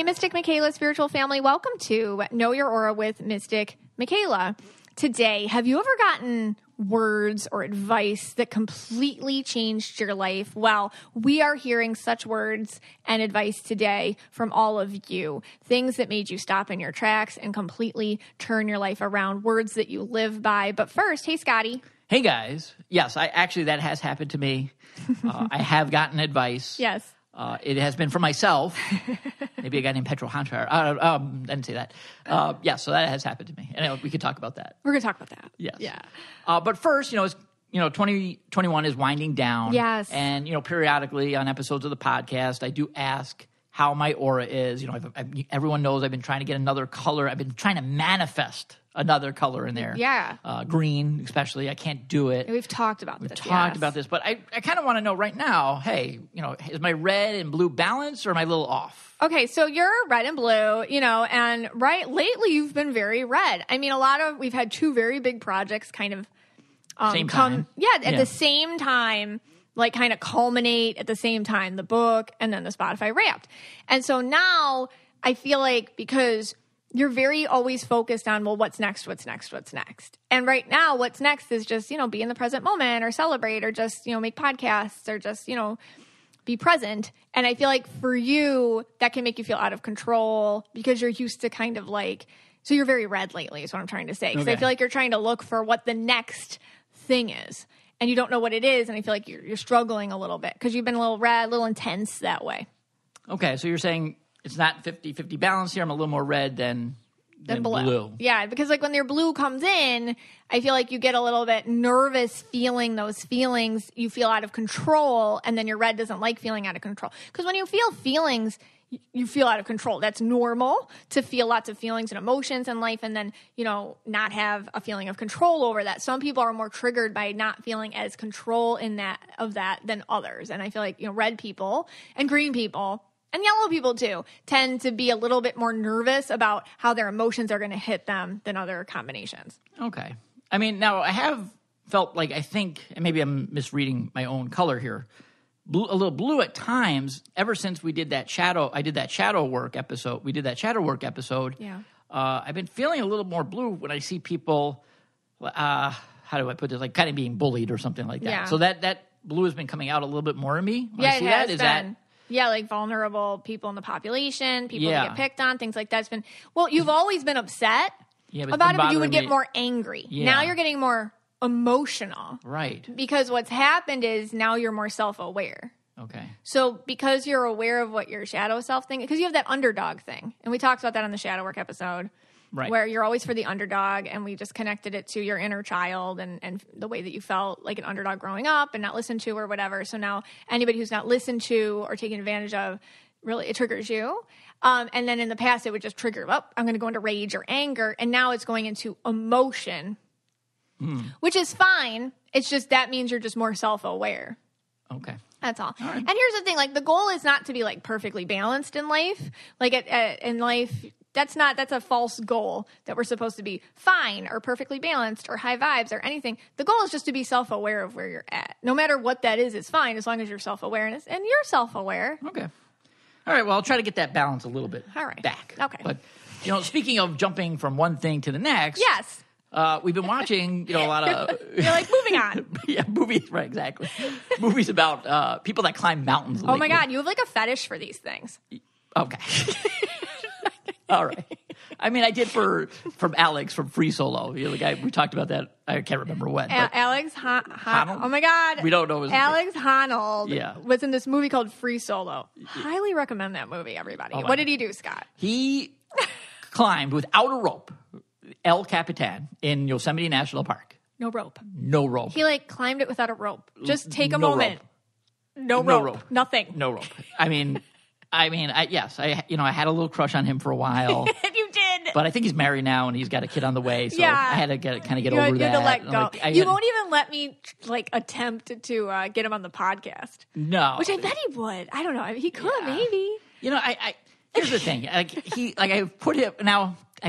Mystic Michaela spiritual family. Welcome to Know Your Aura with Mystic Michaela. Today, have you ever gotten words or advice that completely changed your life? Well, we are hearing such words and advice today from all of you. Things that made you stop in your tracks and completely turn your life around. Words that you live by. But first, hey, Scotty. Hey, guys. Yes, that has happened to me. I have gotten advice. Yes. It has been for myself. Maybe a guy named Petro Hanshaw. I didn't say that. So that has happened to me. And we could talk about that. We're going to talk about that. Yes. Yeah. But first, 2021 is winding down. Yes. And, periodically on episodes of the podcast, I do ask how my aura is. Everyone knows I've been trying to get another color. I've been trying to manifest another color in there. Yeah. Green, especially. I can't do it. We've talked about this. But I kind of want to know right now, hey, is my red and blue balanced or am I a little off? Okay, so you're red and blue, and lately you've been very red. I mean, we've had two very big projects kind of same time. At the same time, like kind of culminate at the same time, the book and then the Spotify Wrapped. And so now I feel like because you're very always focused on, well, what's next? And right now, what's next is just, be in the present moment or celebrate or just, make podcasts or just, be present. And I feel like for you, that can make you feel out of control because you're used to kind of so you're very red lately is what I'm trying to say. Because I feel like you're trying to look for what the next thing is. And you don't know what it is. And I feel like you're struggling a little bit because you've been a little red, a little intense that way. Okay, so you're saying it's not 50-50 balance here. I'm a little more red than blue. Yeah, because when your blue comes in, I feel like you get a little bit nervous feeling those feelings. You feel out of control, and then your red doesn't like feeling out of control. Because when you feel feelings, you feel out of control. That's normal to feel lots of feelings and emotions in life and then, not have a feeling of control over that. Some people are more triggered by not feeling as control of that than others. And I feel like, red people and green people and yellow people too tend to be a little bit more nervous about how their emotions are going to hit them than other combinations. Okay. I mean, now I have felt I think, and maybe I'm misreading my own color here, a little blue at times ever since we did that shadow work episode. Yeah. I've been feeling a little more blue when I see people, how do I put this, kind of being bullied or something like that. Yeah. So that blue has been coming out a little bit more in me. When I see it that. has Is been. that... Yeah, vulnerable people in the population, people that get picked on, things like that's been... Well, you've always been upset about it, but you would get more angry. Yeah. Now you're getting more emotional. Right. Because what's happened is now you're more self-aware. Okay. So because you're aware of what your shadow self thing... Because you have that underdog thing. And we talked about that on the shadow work episode. Right. Where you're always for the underdog, and we just connected it to your inner child and the way that you felt like an underdog growing up and not listened to or whatever. So now anybody who's not listened to or taken advantage of, really, it triggers you. And then in the past, it would just trigger, I'm going to go into rage or anger. And now it's going into emotion, which is fine. It's just that means you're just more self-aware. Okay. That's all. Right. And here's the thing, the goal is not to be perfectly balanced in life. In life, that's a false goal that we're supposed to be fine or perfectly balanced or high vibes or anything. The goal is just to be self-aware of where you're at. No matter what that is, it's fine as long as you're self-awareness and you're self-aware. Okay. All right. Well, I'll try to get that balance a little bit back. Okay. But, speaking of jumping from one thing to the next. Yes. We've been watching, a lot of... You're moving on. Yeah, movies, right, exactly. Movies about people that climb mountains. Oh, my God. You have a fetish for these things. Okay. All right. I mean, I did from Alex from Free Solo. The guy, we talked about that. I can't remember when. Alex Honnold? Oh, my God. We don't know his name. Alex Honnold was in this movie called Free Solo. Highly recommend that movie, everybody. What did he do, Scott? He climbed without a rope El Capitan in Yosemite National Park. No rope. No rope. He climbed it without a rope. Just take a moment. No rope. Nothing. No rope. I had a little crush on him for a while. You did. But I think he's married now and he's got a kid on the way. So I had to get over that. You had to let go. You won't even let me attempt to get him on the podcast. No. Which I bet he would. I don't know. He could maybe. Here's the thing. I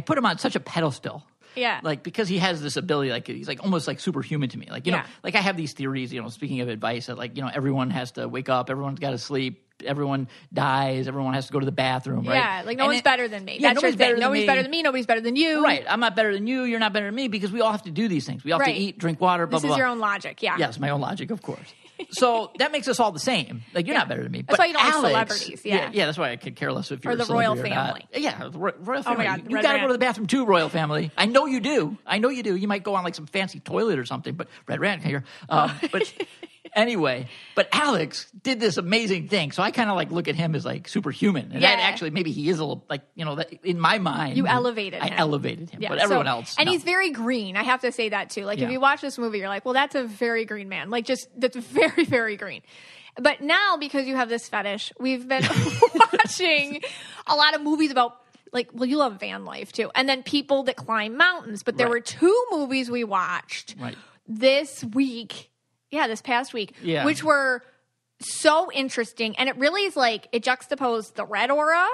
put him on such a pedestal. Yeah. Because he has this ability, he's almost superhuman to me. I have these theories, speaking of advice, that everyone has to wake up, everyone's got to sleep. everyone dies, everyone has to go to the bathroom, right? Yeah, like no one's better than me. Yeah, That's your nobody's better thing. than Nobody's me. better than me. Nobody's better than you. Right. I'm not better than you. You're not better than me because we all have to do these things. We all have to eat, drink water, blah, This blah, is blah. your own logic, yeah. Yes, my own logic, of course. So that makes us all the same. Like, you're not better than me. That's But why you don't like Alex, celebrities, yeah. Yeah, that's why I could care less if you're Or a the royal celebrity or not. family. Yeah, the royal family. Oh my God, You Red got to Rant. go to the bathroom too, royal family. I know you do. You might go on like some fancy toilet or something, but Red Rant here. But anyway, but Alex did this amazing thing. So I kind of like look at him as like superhuman. And that actually, maybe he is a little like, that in my mind. You elevated him. I elevated him. Yeah, But everyone else. And no. he's very green. I have to say that too. Like if you watch this movie, you're like, well, that's a very green man. Like that's very, very green. But now, because you have this fetish, we've been watching a lot of movies about, like, well, you love van life too. And then people that climb mountains. But there were 2 movies we watched this week. Yeah, this past week. Yeah. Which were so interesting. And it really is like, it juxtaposed the red aura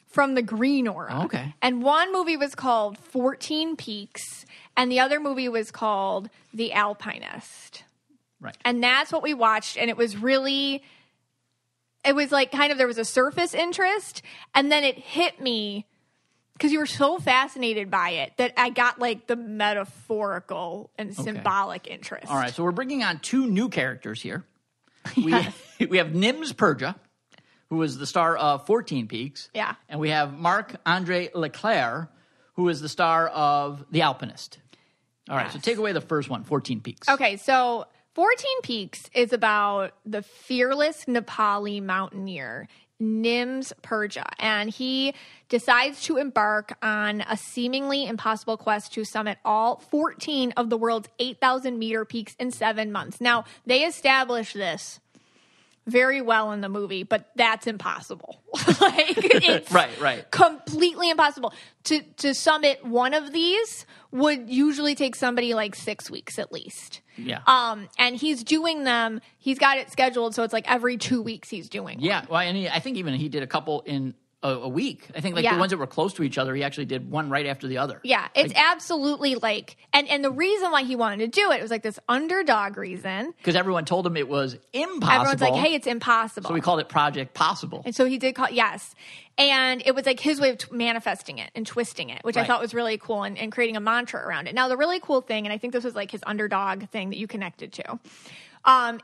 from the green aura. Okay. And one movie was called 14 Peaks. And the other movie was called The Alpinist. Right. And that's what we watched. And it was like kind of, there was a surface interest. And then it hit me because you were so fascinated by it that I got like the metaphorical and symbolic interest. All right. So we're bringing on 2 new characters here. We have Nims Purja, who is the star of 14 Peaks. Yeah. And we have Marc-Andre Leclerc, who is the star of The Alpinist. All right. So take away the first one, 14 Peaks. Okay. So 14 Peaks is about the fearless Nepali mountaineer, Nims Purja, and he decides to embark on a seemingly impossible quest to summit all 14 of the world's 8,000-meter peaks in 7 months. Now, they establish this very well in the movie, but that's impossible. Like, it's right. completely impossible. To summit one of these would usually take somebody like 6 weeks at least. Yeah. And he's doing them. He's got it scheduled, so it's like every 2 weeks he's doing. Yeah. Well, and I think even he did a couple in a week. I think like the ones that were close to each other, he actually did one right after the other. Yeah, it's absolutely like, and the reason why he wanted to do it was like this underdog reason. Because everyone told him it was impossible. Everyone's like, hey, it's impossible. So we called it Project Possible. And so he did call, yes. And it was like his way of manifesting it and twisting it, which I thought was really cool, and creating a mantra around it. Now, the really cool thing, and I think this was like his underdog thing that you connected to,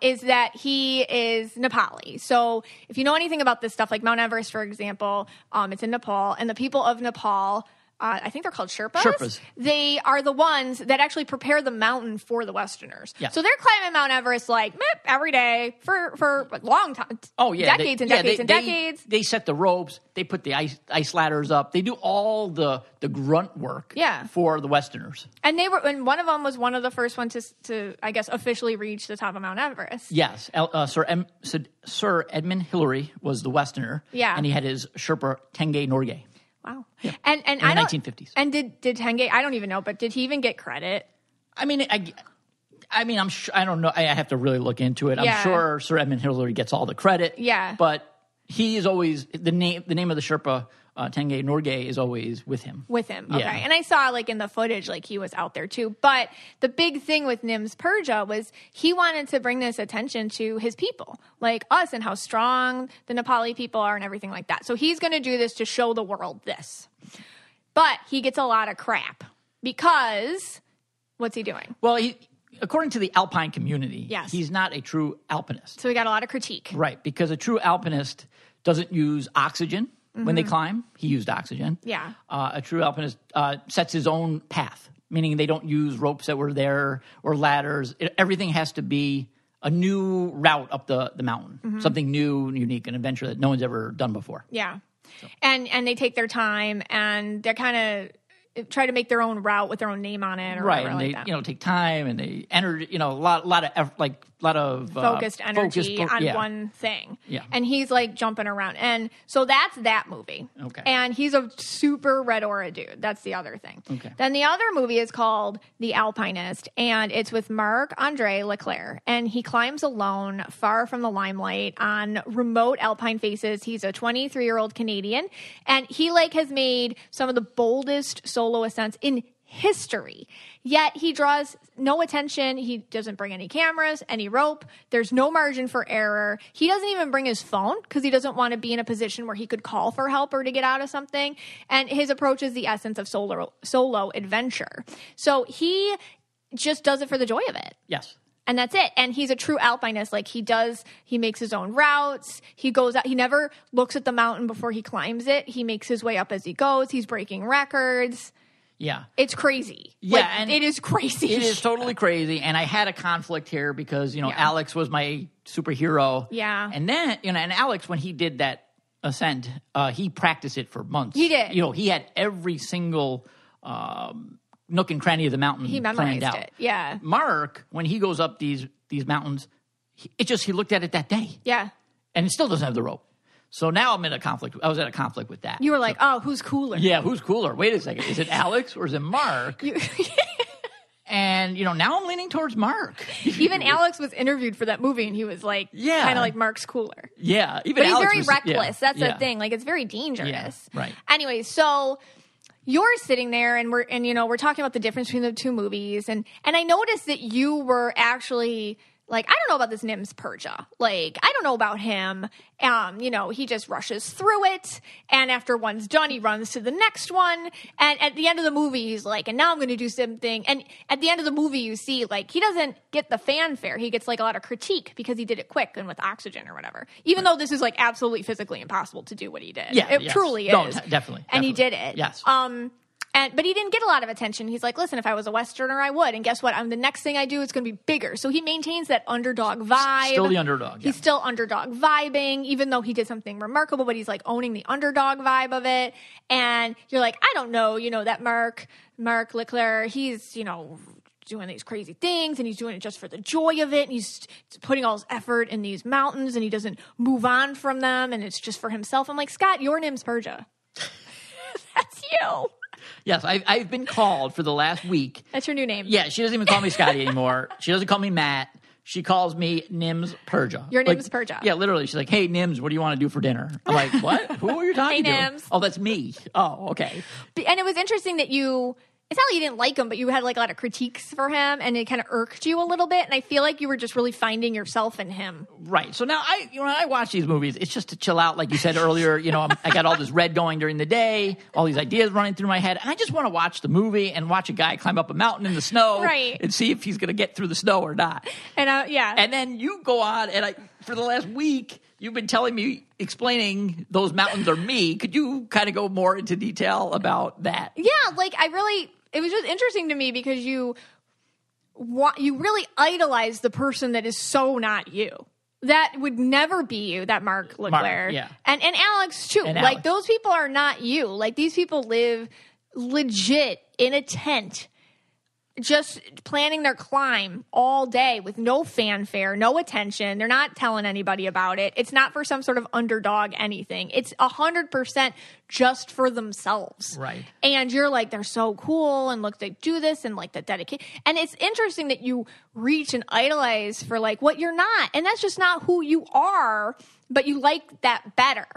is that he is Nepali. So if you know anything about this stuff, like Mount Everest, for example, it's in Nepal, and the people of Nepal, I think they're called Sherpas. Sherpas. They are the ones that actually prepare the mountain for the Westerners. Yeah. So they're climbing Mount Everest like every day for a long time. Oh, yeah. Decades and decades. They set the ropes. They put the ice ladders up. They do all the grunt work for the Westerners. And and one of them was one of the first ones to I guess, officially reach the top of Mount Everest. Yes. Sir Edmund Hillary was the Westerner. Yeah. And he had his Sherpa Tenge Norgay. Wow. Yeah. And in the 1950s. And did Tenge, I don't even know, but did he even get credit? I mean, I'm sure, I don't know. I have to really look into it. Yeah. I'm sure Sir Edmund Hillary gets all the credit. Yeah. But he is always, the name of the Sherpa, Tenge Norgay, is always with him. With him, okay. Yeah. And I saw, like, in the footage, like, he was out there, too. But the big thing with Nims Purja was he wanted to bring this attention to his people, like us, and how strong the Nepali people are and everything like that. So he's going to do this to show the world this. But he gets a lot of crap because what's he doing? Well, according to the alpine community, yes, he's not a true alpinist. So we got a lot of critique. Right, because a true alpinist doesn't use oxygen when they climb. He used oxygen. Yeah. A true alpinist sets his own path, meaning they don't use ropes that were there or ladders. Everything has to be a new route up the mountain, something new, unique, an adventure that no one's ever done before. Yeah. So. And they take their time, and they're kind of try to make their own route with their own name on it, or right? whatever, And like they that. take time, and they enter a lot of focused energy on one thing. Yeah. And he's like jumping around, and so that's that movie. Okay. And he's a super red aura dude. That's the other thing. Okay. Then the other movie is called The Alpinist, and it's with Marc-Andre Leclerc, and he climbs alone, far from the limelight, on remote alpine faces. He's a 23-year-old Canadian, and he has made some of the boldest solo ascents in history. Yet he draws no attention. He doesn't bring any cameras, any rope. There's no margin for error. He doesn't even bring his phone because he doesn't want to be in a position where he could call for help or to get out of something. And his approach is the essence of solo adventure. So he just does it for the joy of it. Yes. And that's it. And he's a true alpinist. Like he makes his own routes. He goes out. He never looks at the mountain before he climbs it. He makes his way up as he goes. He's breaking records. Yeah. It's crazy. Yeah. Like, and it is crazy. It is totally crazy. And I had a conflict here because, Alex was my superhero. Yeah. And then, and Alex, when he did that ascent, he practiced it for months. He did. He had every single nook and cranny of the mountain he planned memorized out. it. Yeah. Mark, when he goes up these mountains, he looked at it that day. Yeah. And it still doesn't have the rope. So now I'm in a conflict. I was at a conflict with that. You were like, oh, who's cooler? Yeah, who's cooler? Wait a second. Is it Alex or is it Mark? And, now I'm leaning towards Mark. Even Alex was interviewed for that movie, and he was like, kind of like Mark's cooler. Yeah. But he's very reckless. That's the thing. Like, it's very dangerous. Yeah, right. Anyway, so you're sitting there, and we're talking about the difference between the two movies, and I noticed that you were actually like, I don't know about this Nims Purja. Like, I don't know about him. He just rushes through it. And after one's done, he runs to the next one. And at the end of the movie, he's like, and now I'm going to do something. And at the end of the movie, you see, like, he doesn't get the fanfare. He gets, like, a lot of critique because he did it quick and with oxygen or whatever. Even though this is, like, absolutely physically impossible to do what he did. Yeah, it truly is. No, definitely. And he did it. Yes. But he didn't get a lot of attention. He's like, listen, if I was a Westerner, I would. And guess what? The next thing I do is going to be bigger. So he maintains that underdog vibe. Still the underdog. Yeah. He's still underdog vibing, even though he did something remarkable, but he's like owning the underdog vibe of it. And you're like, I don't know, that Mark Leclerc, he's, doing these crazy things, and he's doing it just for the joy of it. And he's putting all his effort in these mountains, and he doesn't move on from them. And it's just for himself. I'm like, Scott, you're Nims Purja. That's you. Yes, I've been called for the last week. That's your new name. Yeah, she doesn't even call me Scotty anymore. She doesn't call me Matt. She calls me Nims Purja. You're Nims Purja. Yeah, literally. She's like, hey, Nims, what do you want to do for dinner? I'm like, what? Who are you talking to? Hey, Nims. Oh, that's me. Oh, okay. And it was interesting that it's not like you didn't like him, but you had like a lot of critiques for him, and it kind of irked you a little bit. And I feel like you were just really finding yourself in him. Right. So now I watch these movies, it's just to chill out, like you said earlier. I got all this red going during the day, all these ideas running through my head, and I just want to watch the movie and watch a guy climb up a mountain in the snow, right, and see if he's going to get through the snow or not. And yeah. And then you go on, and for the last week, you've been telling me, explaining those mountains are me. Could you kind of go more into detail about that? Yeah, like it was just interesting to me because you really idolize the person that is so not you. That would never be you, that Mark Leclerc. Yeah. And Alex, too. And like, Alex. Those people are not you. Like, these people live legit in a tent, just planning their climb all day with no fanfare, no attention. They're not telling anybody about it. It's not for some sort of underdog anything. It's 100% just for themselves. Right. And you're like, they're so cool, and look, they do this, and like the dedication. And it's interesting that you reach and idolize for like what you're not. And that's just not who you are, but you like that better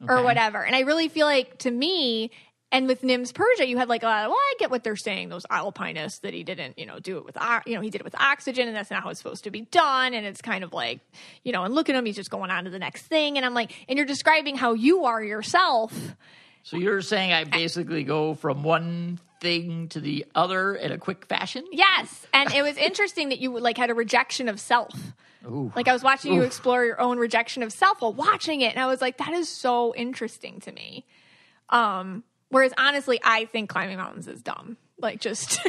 or whatever. And I really feel like, to me, and with Nims Purja, you had like a lot of, well, I get what they're saying, those alpinists, that he didn't, do it with, he did it with oxygen, and that's not how it's supposed to be done. And it's kind of like, and look at him, he's just going on to the next thing. And I'm like, and you're describing how you are yourself. So you're saying I basically go from one thing to the other in a quick fashion? Yes. And it was interesting that you like had a rejection of self. Ooh. Like, I was watching you explore your own rejection of self while watching it. And I was like, that is so interesting to me. Whereas, honestly, I think climbing mountains is dumb. Like, just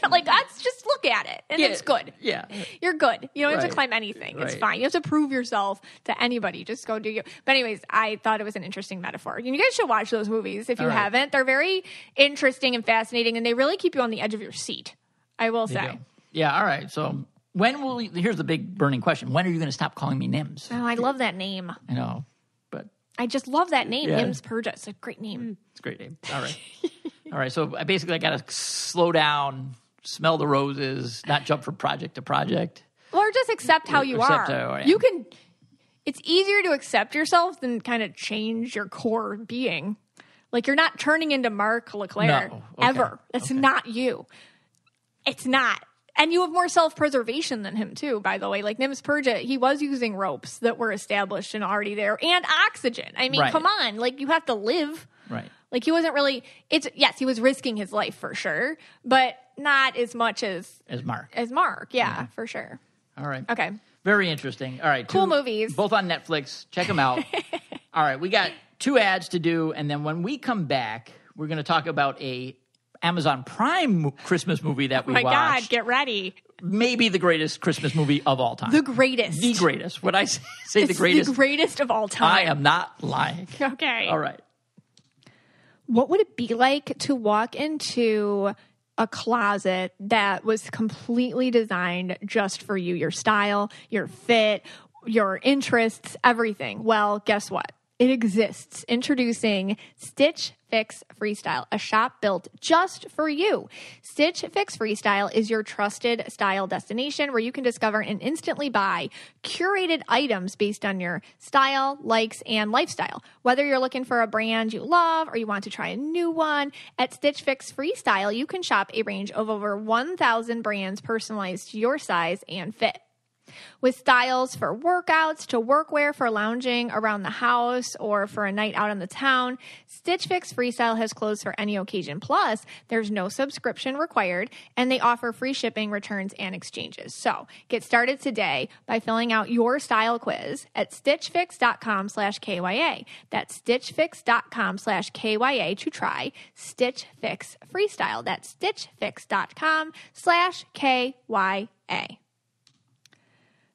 let's just look at it, and it's good. Yeah, you're good. You don't have to climb anything. It's fine. You have to prove yourself to anybody. Just go do you. But anyways, I thought it was an interesting metaphor. You guys should watch those movies if you haven't. They're very interesting and fascinating, and they really keep you on the edge of your seat, I will say. Yeah. All right. So here's the big burning question: when are you going to stop calling me Nims? Oh, I love that name. I know, but I just love that name, Yeah. Nims Purja. It's a great name. It's a great name. All right. All right. So I got to slow down, smell the roses, not jump from project to project. Or just accept how you are. How I am. You can. It's easier to accept yourself than kind of change your core being. Like, you're not turning into Mark Leclerc ever. That's not you. It's not. And you have more self-preservation than him, too, by the way. Like, Nims Purja, he was using ropes that were established and already there, and oxygen. I mean, come on. Like, you have to live. Right. Like, he wasn't really... Yes, he was risking his life for sure, but not as much as Mark. As Mark, yeah, for sure. All right. Okay. Very interesting. All right. Cool movies. Both on Netflix. Check them out. All right. We got 2 ads to do, and then when we come back, we're going to talk about a Amazon Prime Christmas movie that we watched. Oh my God, get ready. Maybe the greatest Christmas movie of all time. The greatest. The greatest. Would I say the greatest? The greatest of all time. I am not lying. Okay. All right. What would it be like to walk into a closet that was completely designed just for you? Your style, your fit, your interests, everything. Well, guess what? It exists. Introducing Stitch Fix Freestyle, a shop built just for you. Stitch Fix Freestyle is your trusted style destination where you can discover and instantly buy curated items based on your style, likes, and lifestyle. Whether you're looking for a brand you love or you want to try a new one, at Stitch Fix Freestyle, you can shop a range of over 1,000 brands personalized to your size and fit. With styles for workouts to workwear for lounging around the house or for a night out on the town, Stitch Fix Freestyle has clothes for any occasion. Plus, there's no subscription required, and they offer free shipping, returns, and exchanges. So, get started today by filling out your style quiz at stitchfix.com/KYA. That's stitchfix.com/KYA to try Stitch Fix Freestyle. That's stitchfix.com/KYA.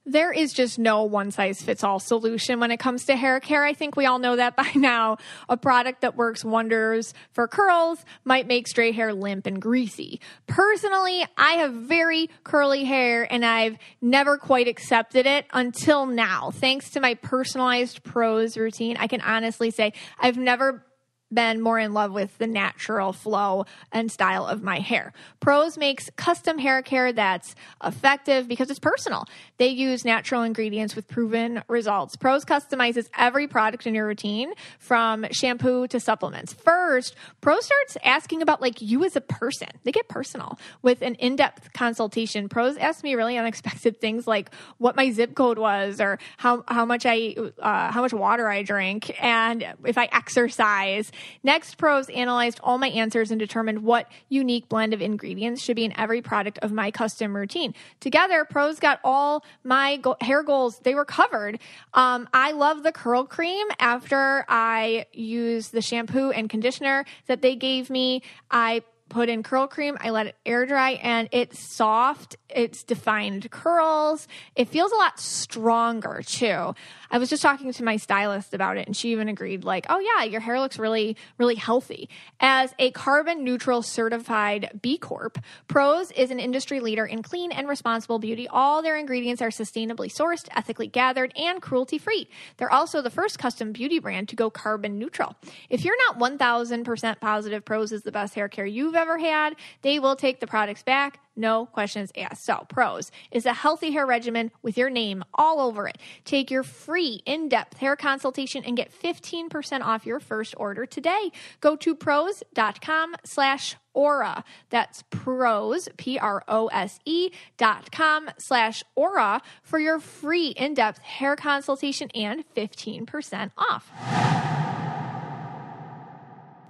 There is just no one-size-fits-all solution when it comes to hair care. I think we all know that by now. A product that works wonders for curls might make stray hair limp and greasy. Personally, I have very curly hair, and I've never quite accepted it until now. Thanks to my personalized Prose routine, I can honestly say I've never been more in love with the natural flow and style of my hair. Prose makes custom hair care that's effective because it's personal. They use natural ingredients with proven results. Prose customizes every product in your routine, from shampoo to supplements. First, Prose starts asking about like you as a person. They get personal with an in-depth consultation. Prose asked me really unexpected things like what my zip code was, or how much water I drink, and if I exercise. Next, Prose analyzed all my answers and determined what unique blend of ingredients should be in every product of my custom routine. Together, Prose got all my hair goals. They were covered. I love the curl cream. After I use the shampoo and conditioner that they gave me, I put in curl cream, I let it air dry, and it's soft. It's defined curls. It feels a lot stronger, too. I was just talking to my stylist about it, and she even agreed, like, oh, yeah, your hair looks really, really healthy. As a carbon neutral certified B Corp, Prose is an industry leader in clean and responsible beauty. All their ingredients are sustainably sourced, ethically gathered, and cruelty-free. They're also the first custom beauty brand to go carbon neutral. If you're not 1,000% positive Prose is the best hair care you've ever had, they will take the products back. No questions asked. So, Prose is a healthy hair regimen with your name all over it. Take your free in-depth hair consultation and get 15% off your first order today. Go to prose.com/aura. That's Prose, PROSE.com/aura for your free in-depth hair consultation and 15% off.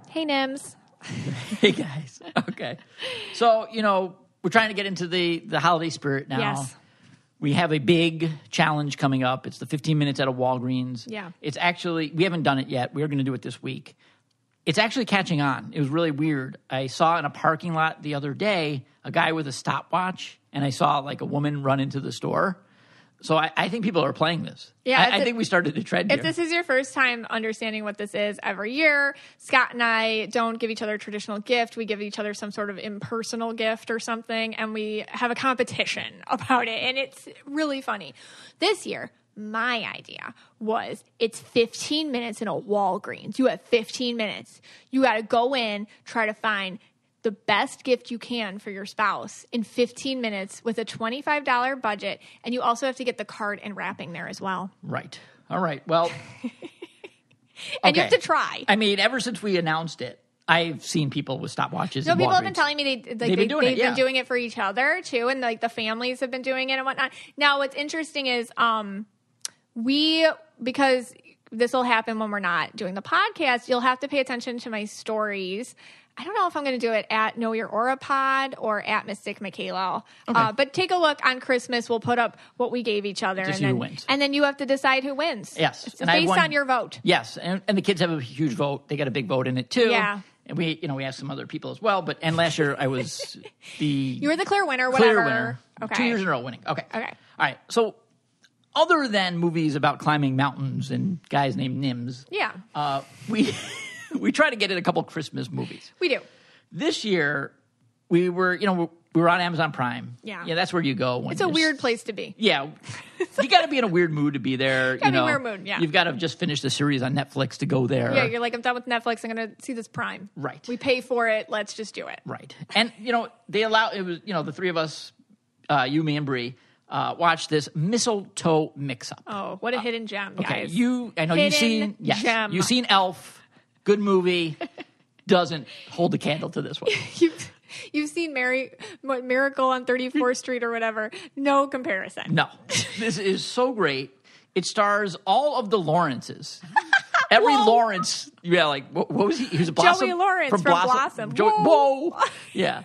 Hey, Nims. Hey, guys. Okay. So, we're trying to get into the holiday spirit now. Yes. We have a big challenge coming up. It's the 15 Minutes Out of Walgreens. Yeah. It's actually, we haven't done it yet. We're going to do it this week. It's actually catching on. It was really weird. I saw in a parking lot the other day a guy with a stopwatch, and I saw like a woman run into the store. So I think people are playing this. Yeah, I think we started a trend here. If this is your first time understanding what this is every year, Scott and I don't give each other a traditional gift. We give each other some sort of impersonal gift or something, and we have a competition about it, and it's really funny. This year, my idea was it's 15 minutes in a Walgreens. You have 15 minutes. You got to go in, try to find the best gift you can for your spouse in 15 minutes with a $25 budget. And you also have to get the card and wrapping there as well. Right. All right. Well, And you have to try. I mean, ever since we announced it, I've seen people with stopwatches. No, people have been telling me they've been doing it for each other too, and like the families have been doing it and whatnot. Now, what's interesting is because this will happen when we're not doing the podcast, you'll have to pay attention to my stories. I don't know if I'm going to do it at Know Your Aura Pod or at Mystic Michaela. Okay. But take a look on Christmas. We'll put up what we gave each other. Just who wins. And then you have to decide who wins. Yes. It's based on your vote. Yes. And the kids have a huge vote. They got a big vote in it too. Yeah. And we asked some other people as well. And last year I was You were the clear winner, whatever. Clear winner. Okay. 2 years in a row winning. Okay. Okay. All right. So other than movies about climbing mountains and guys named Nims. Yeah. We try to get in a couple Christmas movies. We do. This year, we were on Amazon Prime. Yeah. Yeah, that's where you go. It's a weird place to be. Yeah. You got to be in a weird mood to be there. Gotta be in a weird mood, yeah. You've got to just finish the series on Netflix to go there. Yeah, you're like, I'm done with Netflix. I'm going to see this Prime. Right. We pay for it. Let's just do it. Right. And, they allow, it was, the three of us, you, me, and Bree, watched this mistletoe mix-up. Oh, what a hidden gem, guys. Okay, I know you've seen Elf. Good movie. Doesn't hold a candle to this one. You've seen Miracle on 34th Street or whatever. No comparison. No. This is so great. It stars all of the Lawrences. Every Lawrence, what was he? He was a Blossom. Joey Lawrence from Blossom. Whoa. Yeah.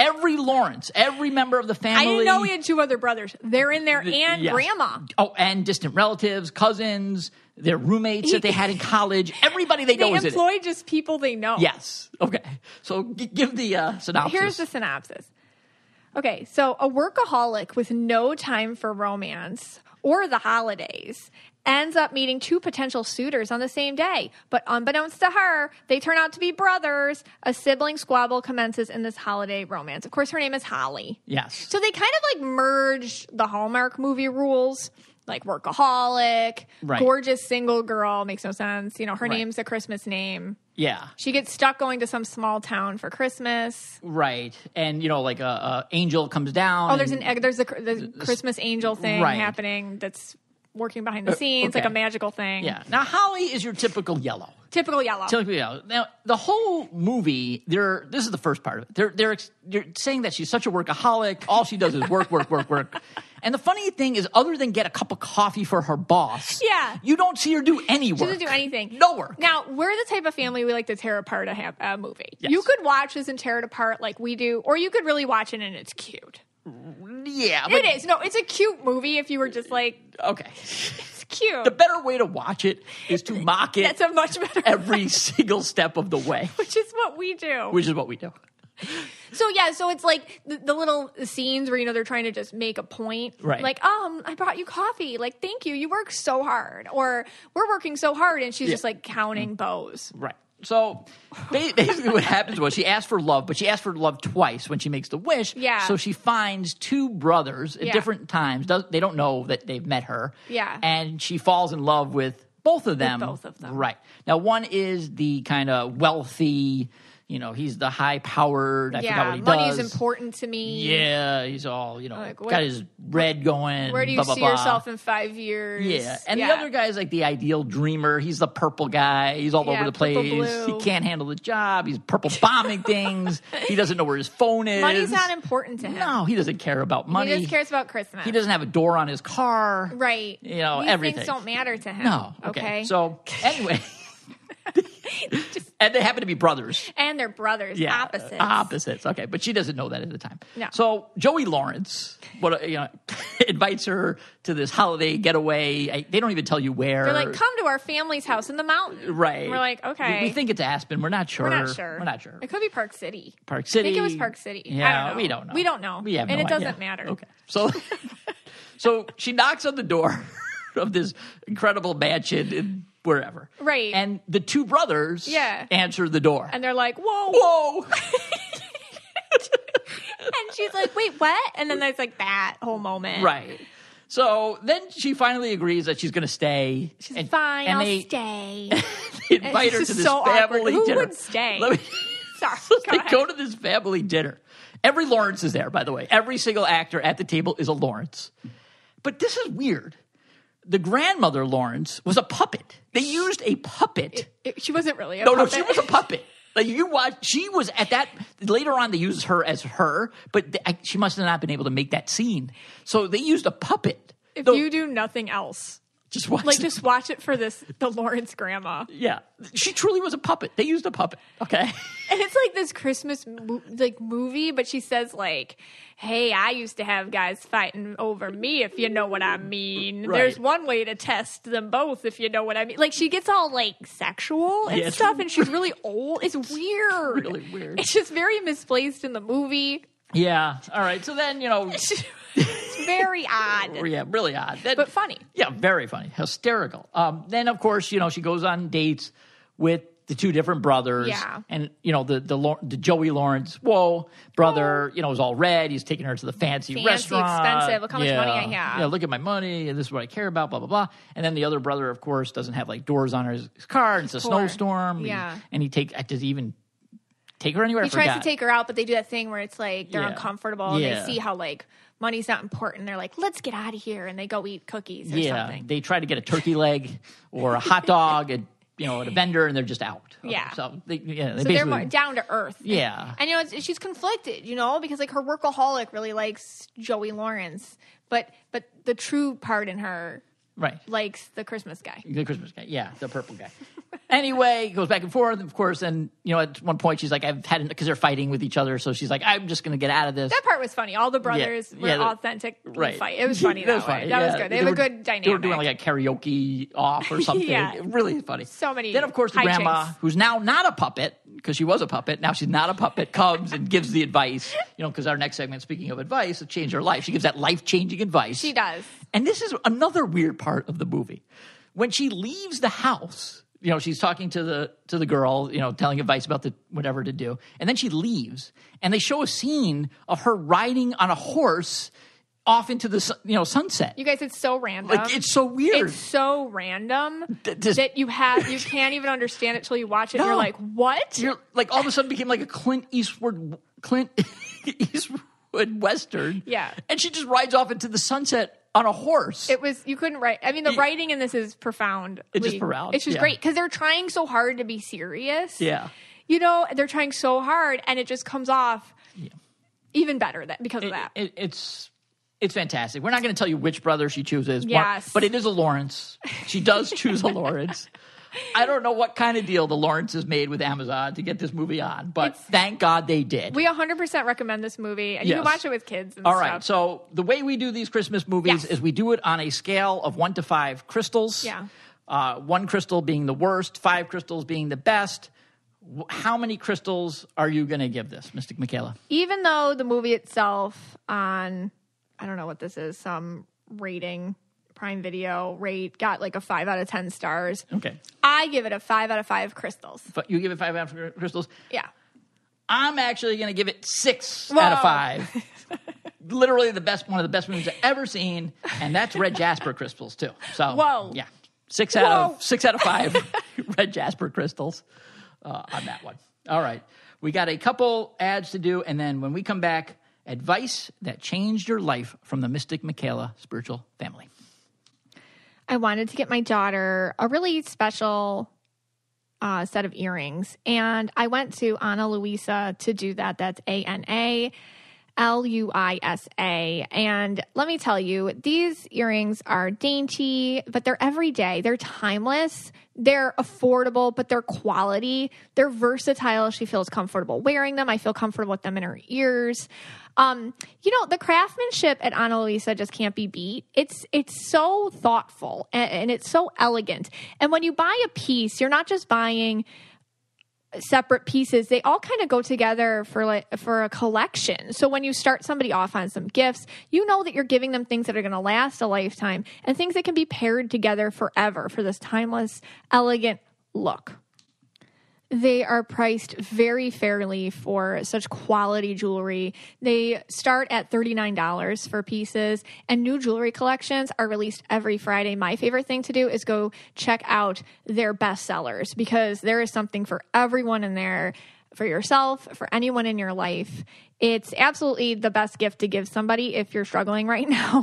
Every Lawrence, every member of the family. I didn't know he had two other brothers. They're in there and grandma. Oh, and distant relatives, cousins, their roommates that they had in college. Everybody they know is in it. They employ just people they know. Yes. Okay. So give the synopsis. Here's the synopsis. Okay, so a workaholic with no time for romance or the holidays ends up meeting two potential suitors on the same day. But unbeknownst to her, they turn out to be brothers. A sibling squabble commences in this holiday romance. Of course, her name is Holly. Yes. So they kind of like merged the Hallmark movie rules, like workaholic, gorgeous single girl, makes no sense. Her name's a Christmas name. Yeah. She gets stuck going to some small town for Christmas. Right. And, like a angel comes down. Oh, there's a Christmas angel thing happening that's working behind the scenes, like a magical thing. Yeah. Now, Holly is your typical yellow. Typical yellow. Now, the whole movie, this is the first part of it. They're saying that she's such a workaholic. All she does is work. And the funny thing is, other than get a cup of coffee for her boss, you don't see her do any work. She doesn't do anything. No work. Now, we're the type of family we like to tear apart a movie. Yes. You could watch this and tear it apart like we do, or you could really watch it and it's cute. Yeah. It is. No, it's a cute movie if you were just like... Okay. It's cute. The better way to watch it is to mock it. That's a much better every single step of the way. Which is what we do. So it's like the little scenes where, they're trying to just make a point. Right. Like, I brought you coffee. Like, thank you. You work so hard. Or we're working so hard. And she's just like counting bows. Right. So basically what happens was she asked for love, but she asked for love twice when she makes the wish. Yeah. So she finds two brothers at different times. They don't know that they've met her. Yeah. And she falls in love with both of them. Right. Now, one is the kind of wealthy... he's the high-powered, I forgot what he does. Money's important to me. Yeah, he's all, got his red going. Where do you see yourself in 5 years? Yeah, and the other guy's like the ideal dreamer. He's the purple guy. He's all over the place. Blue. He can't handle the job. He's purple bombing things. He doesn't know where his phone is. Money's not important to him. No, he doesn't care about money. He just cares about Christmas. He doesn't have a door on his car. Right. These everything. Things don't matter to him. No. Okay. So, anyway... and they happen to be brothers. And they're brothers. Yeah, opposites. Opposites. Okay, but she doesn't know that at the time. No. So Joey Lawrence invites her to this holiday getaway. They don't even tell you where. They're like, come to our family's house in the mountains. Right. And we're like, okay. We think it's Aspen. We're not sure. We're not sure. It could be Park City. Park City. I think it was Park City. Yeah, I don't know. we don't know. We don't know. We have no idea. And it idea. doesn't matter. Okay. So she knocks on the door of this incredible mansion in wherever. Right. And the two brothers answer the door. And they're like, whoa. Whoa. And she's like, wait, what? And then there's like that whole moment. Right. So then she finally agrees that she's going to stay. She's fine, I'll stay. They invite her to this family dinner. Who would stay? Sorry. They go to this family dinner. Every Lawrence is there, by the way. Every single actor at the table is a Lawrence. But this is weird. the grandmother Lawrence was a puppet. They used a puppet. She wasn't really a puppet. puppet. No, she was a puppet. Like you watch, she was at that. Later on, they used her as her, but she must have not been able to make that scene. So they used a puppet. If you do nothing else, just watch. Just watch it for the Lawrence grandma. Yeah, she truly was a puppet. They used a puppet. Okay, and it's like this Christmas movie, but she says like, "Hey, I used to have guys fighting over me, if you know what I mean. Right. There's one way to test them both, if you know what I mean." Like she gets all like sexual and stuff, and she's really old. It's weird. It's really weird. It's just very misplaced in the movie. Yeah. All right. So then it's very odd. Yeah, really odd. But funny. Yeah, very funny. Hysterical. Then, of course, she goes on dates with the two different brothers. Yeah. And, the Joey Lawrence, brother, is all red. He's taking her to the fancy restaurant. Expensive. Look how much money I have. Yeah, look at my money. And this is what I care about, blah, blah, blah. And then the other brother, of course, doesn't have, like, doors on his car. It's a snowstorm. Yeah. Does he even take her anywhere? He tries to take her out, but they do that thing where it's like they're uncomfortable and they see how like money's not important. They're like, let's get out of here, and they go eat cookies or something. They try to get a turkey leg or a hot dog at a vendor, and they're just out. Yeah. So they're more down to earth. Yeah. And she's conflicted, because like her workaholic really likes Joey Lawrence, but the true part in her likes the Christmas guy. The Christmas guy, yeah, the purple guy. Anyway, it goes back and forth, of course, and, at one point she's like, because they're fighting with each other, so she's like, I'm just going to get out of this. That part was funny. All the brothers were authentic fight. It was funny that way. That was good. They have a good dynamic. They were doing like a karaoke off or something. Really funny. So many Then, of course, the grandma, who's now not a puppet, because she was a puppet, now she's not a puppet, comes and gives the advice, because our next segment, speaking of advice, has changed her life. She gives that life-changing advice. She does. And this is another weird part of the movie. When she leaves the house, she's talking to the girl, telling advice about whatever to do. And then she leaves, and they show a scene of her riding on a horse off into the sunset. You guys, it's so random. Like, it's so weird. It's so random that you can't even understand it till you watch it. No. You're like, what? You're like, all of a sudden became like a Clint Eastwood Western. Yeah. And she just rides off into the sunset on a horse. You couldn't write. I mean, the writing in this is profound. It's just profound. It's just great because they're trying so hard to be serious. Yeah. They're trying so hard, and it just comes off even better because of that. It's fantastic. We're not going to tell you which brother she chooses. Yes. But it is a Lawrence. She does choose a Lawrence. I don't know what kind of deal the Lawrences made with Amazon to get this movie on, but thank God they did. We 100% recommend this movie, and you can watch it with kids and All stuff. right, so the way we do these Christmas movies is we do it on a scale of 1 to 5 crystals. Yeah. 1 crystal being the worst, 5 crystals being the best. How many crystals are you going to give this, Mystic Michaela? Even though the movie itself on, I don't know what this is, some rating, Prime Video rate, got like a 5 out of 10 stars. Okay. I give it a 5 out of 5 crystals. But you give it 5 out of crystals? Yeah. I'm actually going to give it 6 out of 5. Literally one of the best movies I've ever seen, and that's red jasper crystals too. So, yeah, 6 out of 5 red jasper crystals on that one. All right, we got a couple ads to do, and then when we come back, advice that changed your life from the Mystic Michaela spiritual family. I wanted to get my daughter a really special set of earrings, and I went to Ana Luisa to do that. That's ANALUISA. And let me tell you, these earrings are dainty, but they're everyday. They're timeless. They're affordable, but they're quality. They're versatile. She feels comfortable wearing them. I feel comfortable with them in her ears. The craftsmanship at Ana Luisa just can't be beat. It's so thoughtful and it's so elegant. And when you buy a piece, you're not just buying separate pieces. They all kind of go together for a collection. So when you start somebody off on some gifts, you know that you're giving them things that are going to last a lifetime and things that can be paired together forever for this timeless, elegant look. They are priced very fairly for such quality jewelry. They start at $39 for pieces, and new jewelry collections are released every Friday. My favorite thing to do is go check out their bestsellers because there is something for everyone in there. for yourself, for anyone in your life. It's absolutely the best gift to give somebody if you're struggling right now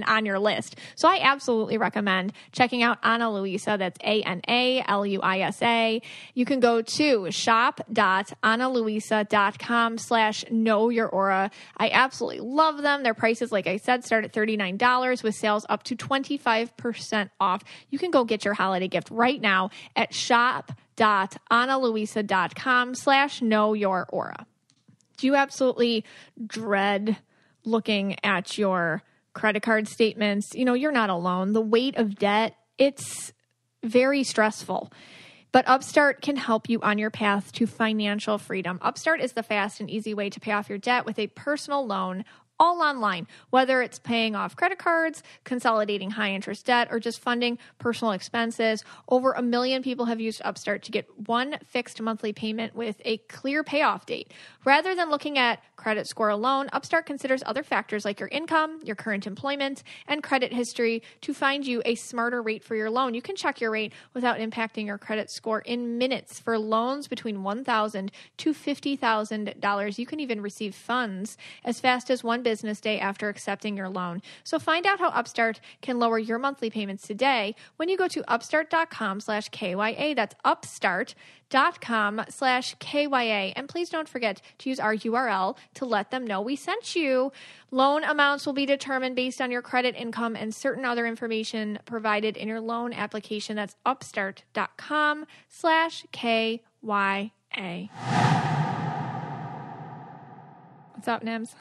on your list. So I absolutely recommend checking out Ana Luisa. That's ANALUISA. You can go to shop.analuisa.com/knowyouraura. I absolutely love them. Their prices, like I said, start at $39 with sales up to 25% off. You can go get your holiday gift right now at shop.analuisa.com/knowyouraura. Do you absolutely dread looking at your credit card statements? You're not alone. The weight of debt, it's very stressful. But Upstart can help you on your path to financial freedom. Upstart is the fast and easy way to pay off your debt with a personal loan, all online, whether it's paying off credit cards, consolidating high-interest debt, or just funding personal expenses. Over 1 million people have used Upstart to get one fixed monthly payment with a clear payoff date. Rather than looking at credit score alone, Upstart considers other factors like your income, your current employment, and credit history to find you a smarter rate for your loan. You can check your rate without impacting your credit score in minutes. For loans between $1,000 to $50,000, you can even receive funds as fast as one business day after accepting your loan. So find out how Upstart can lower your monthly payments today when you go to upstart.com/KYA. That's upstart.com/KYA. And please don't forget to use our URL to let them know we sent you. Loan amounts will be determined based on your credit, income, and certain other information provided in your loan application. That's upstart.com/KYA. What's up, Nims?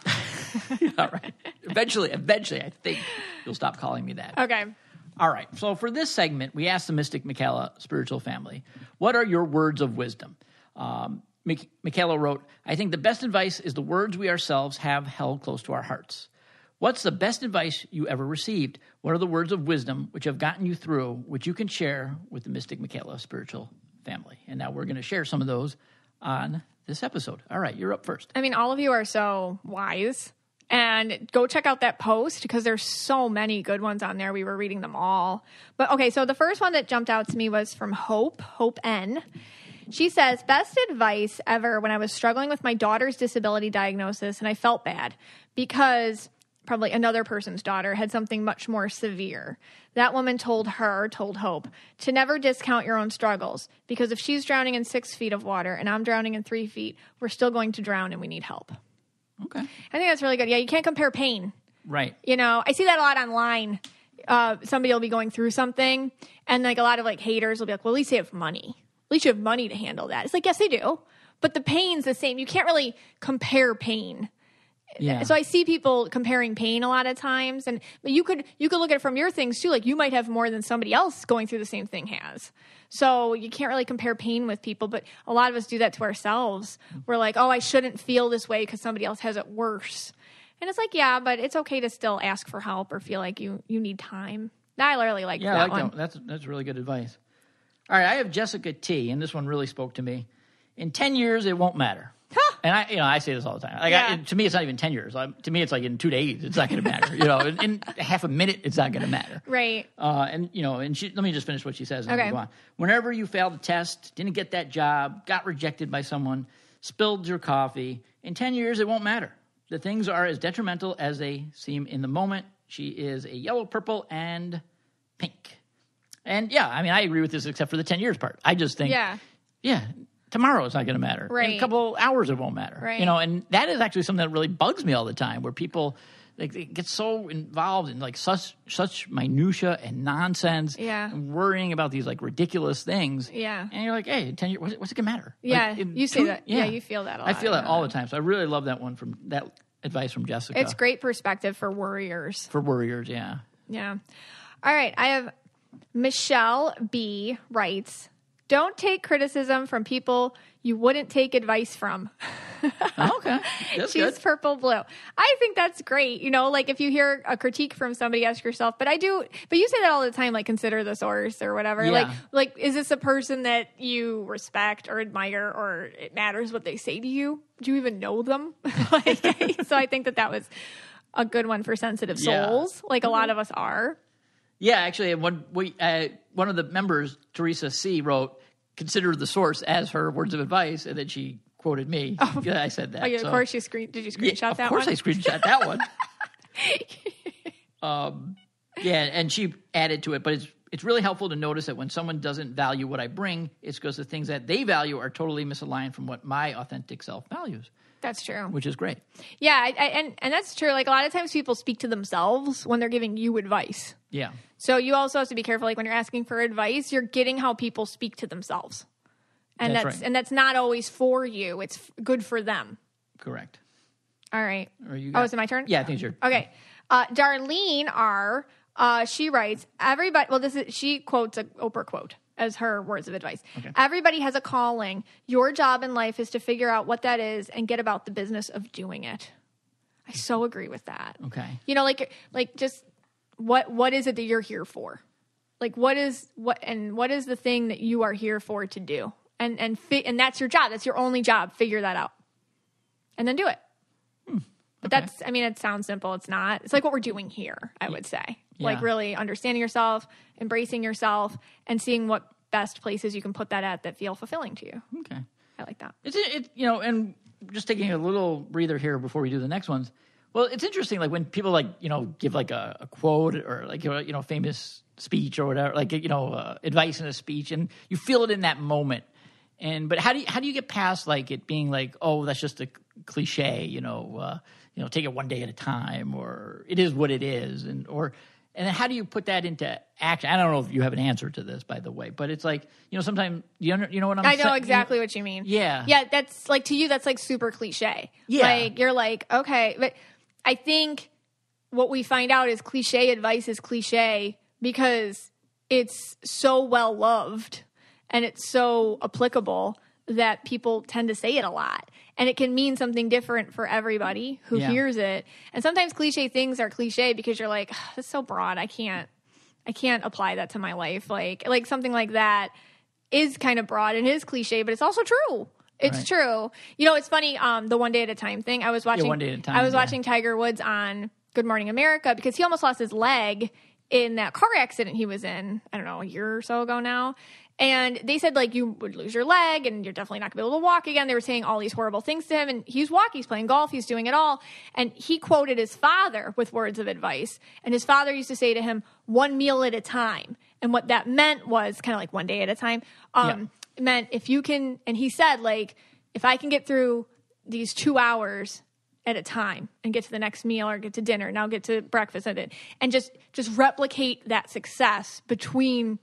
All right. Eventually, I think you'll stop calling me that. Okay. All right. So for this segment, we asked the Mystic Michaela spiritual family, what are your words of wisdom? Michaela wrote, I think the best advice is the words we ourselves have held close to our hearts. What's the best advice you ever received? What are the words of wisdom which have gotten you through, which you can share with the Mystic Michaela spiritual family? And now we're going to share some of those on this episode. All right, you're up first. I mean, all of you are so wise. And go check out that post because there's so many good ones on there. We were reading them all. But okay, so the first one that jumped out to me was from Hope N. She says, best advice ever when I was struggling with my daughter's disability diagnosis and I felt bad because probably another person's daughter had something much more severe. That woman told Hope, to never discount your own struggles because if she's drowning in 6 feet of water and I'm drowning in 3 feet, we're still going to drown and we need help. Okay. I think that's really good. Yeah, you can't compare pain. Right. I see that a lot online. Somebody will be going through something and like a lot of like haters will be like, well, at least you have money. At least you have money to handle that. It's like, yes, they do. But the pain's the same. You can't really compare pain. Yeah. So I see people comparing pain a lot of times, but you could look at it from your things too. Like you might have more than somebody else going through the same thing has. So you can't really compare pain with people, but a lot of us do that to ourselves. We're like, oh, I shouldn't feel this way because somebody else has it worse. And it's like, yeah, but it's okay to still ask for help or feel like you need time. I really like that one. That's really good advice. All right, I have Jessica T, and this one really spoke to me. In 10 years, it won't matter. And I say this all the time. Like to me, it's not even 10 years. To me, it's like in 2 days, it's not going to matter. In half a minute, it's not going to matter. Right. And let me just finish what she says. And okay. Go on. Whenever you failed a test, didn't get that job, got rejected by someone, spilled your coffee, in 10 years, it won't matter. The things are as detrimental as they seem in the moment. She is a yellow, purple, and pink. And yeah, I mean, I agree with this except for the 10 years part. I just think, tomorrow it's not going to matter. Right. In a couple hours it won't matter. Right. And that is actually something that really bugs me all the time, where people they get so involved in like such minutia and nonsense, and worrying about these like ridiculous things. Yeah. And you're like, hey, 10 years, what's it going to matter? Yeah, like, you say that. Yeah, you feel that a lot. I feel that all the time. So I really love that one from that advice from Jessica. It's great perspective for worriers. Yeah. Yeah. All right. I have Michelle B. writes, don't take criticism from people you wouldn't take advice from. Okay. That's She's good. purple blue. I think that's great. Like if you hear a critique from somebody, ask yourself, but you say that all the time, like consider the source or whatever. Yeah. Like, is this a person that you respect or admire or it matters what they say to you? Do you even know them? So I think that was a good one for sensitive souls. Yeah. Like a lot of us are. Yeah, actually, one of the members, Teresa C., wrote, consider the source as her words of advice, and then she quoted me. Yeah, I said that. Oh, yeah, of course did you screenshot that one? Of course I screenshot that one. And she added to it, but it's really helpful to notice that when someone doesn't value what I bring, it's because the things that they value are totally misaligned from what my authentic self values. That's true. Which is great. Yeah, and that's true. Like, a lot of times people speak to themselves when they're giving you advice. Yeah. So you also have to be careful. Like, when you're asking for advice, you're getting how people speak to themselves. And that's right. And that's not always for you. It's good for them. Correct. All right. Is it my turn? Yeah, I think it's your Okay. Darlene R., she writes, she quotes an Oprah quote as her words of advice. Okay. Everybody has a calling. Your job in life is to figure out what that is and get about the business of doing it. I so agree with that. Okay. You know, like just what is it that you're here for? Like, what is the thing that you are here for to do? And that's your job. That's your only job. Figure that out. And then do it. But it sounds simple. It's not. It's like what we're doing here, I would say. Yeah. Like, really understanding yourself, embracing yourself, and seeing what best places you can put that at that feel fulfilling to you. Okay. I like that. It's and just taking a little breather here before we do the next ones. Well, it's interesting, like, when people, like, give, like, a quote or, like, famous speech or whatever, like, advice in a speech, and you feel it in that moment. But how do you get past, like, it being like, oh, that's just a cliche, take it one day at a time, or it is what it is, and then how do you put that into action? I don't know if you have an answer to this, by the way, but it's like, sometimes you know what I'm saying? I know exactly what you mean. Yeah. Yeah, that's like, to you, that's like super cliche. Yeah. Like, you're like, okay, but I think what we find out is cliche advice is cliche because it's so well loved and it's so applicable that people tend to say it a lot. And it can mean something different for everybody who hears it. And sometimes cliche things are cliche because you're like, that's so broad. I can't apply that to my life. Like something like that is kind of broad and is cliche, but it's also true. It's true. It's funny. The one day at a time thing. I was watching. One day at a time. I was watching Tiger Woods on Good Morning America because he almost lost his leg in that car accident he was in. I don't know, a year or so ago now. And they said, like, you would lose your leg and you're definitely not going to be able to walk again. They were saying all these horrible things to him. And he's walking, he's playing golf, he's doing it all. And he quoted his father with words of advice. And his father used to say to him, one meal at a time. And what that meant was kind of like one day at a time. It meant if you can, and he said, like, if I can get through these 2 hours at a time and get to the next meal or get to dinner, now get to breakfast and just replicate that success between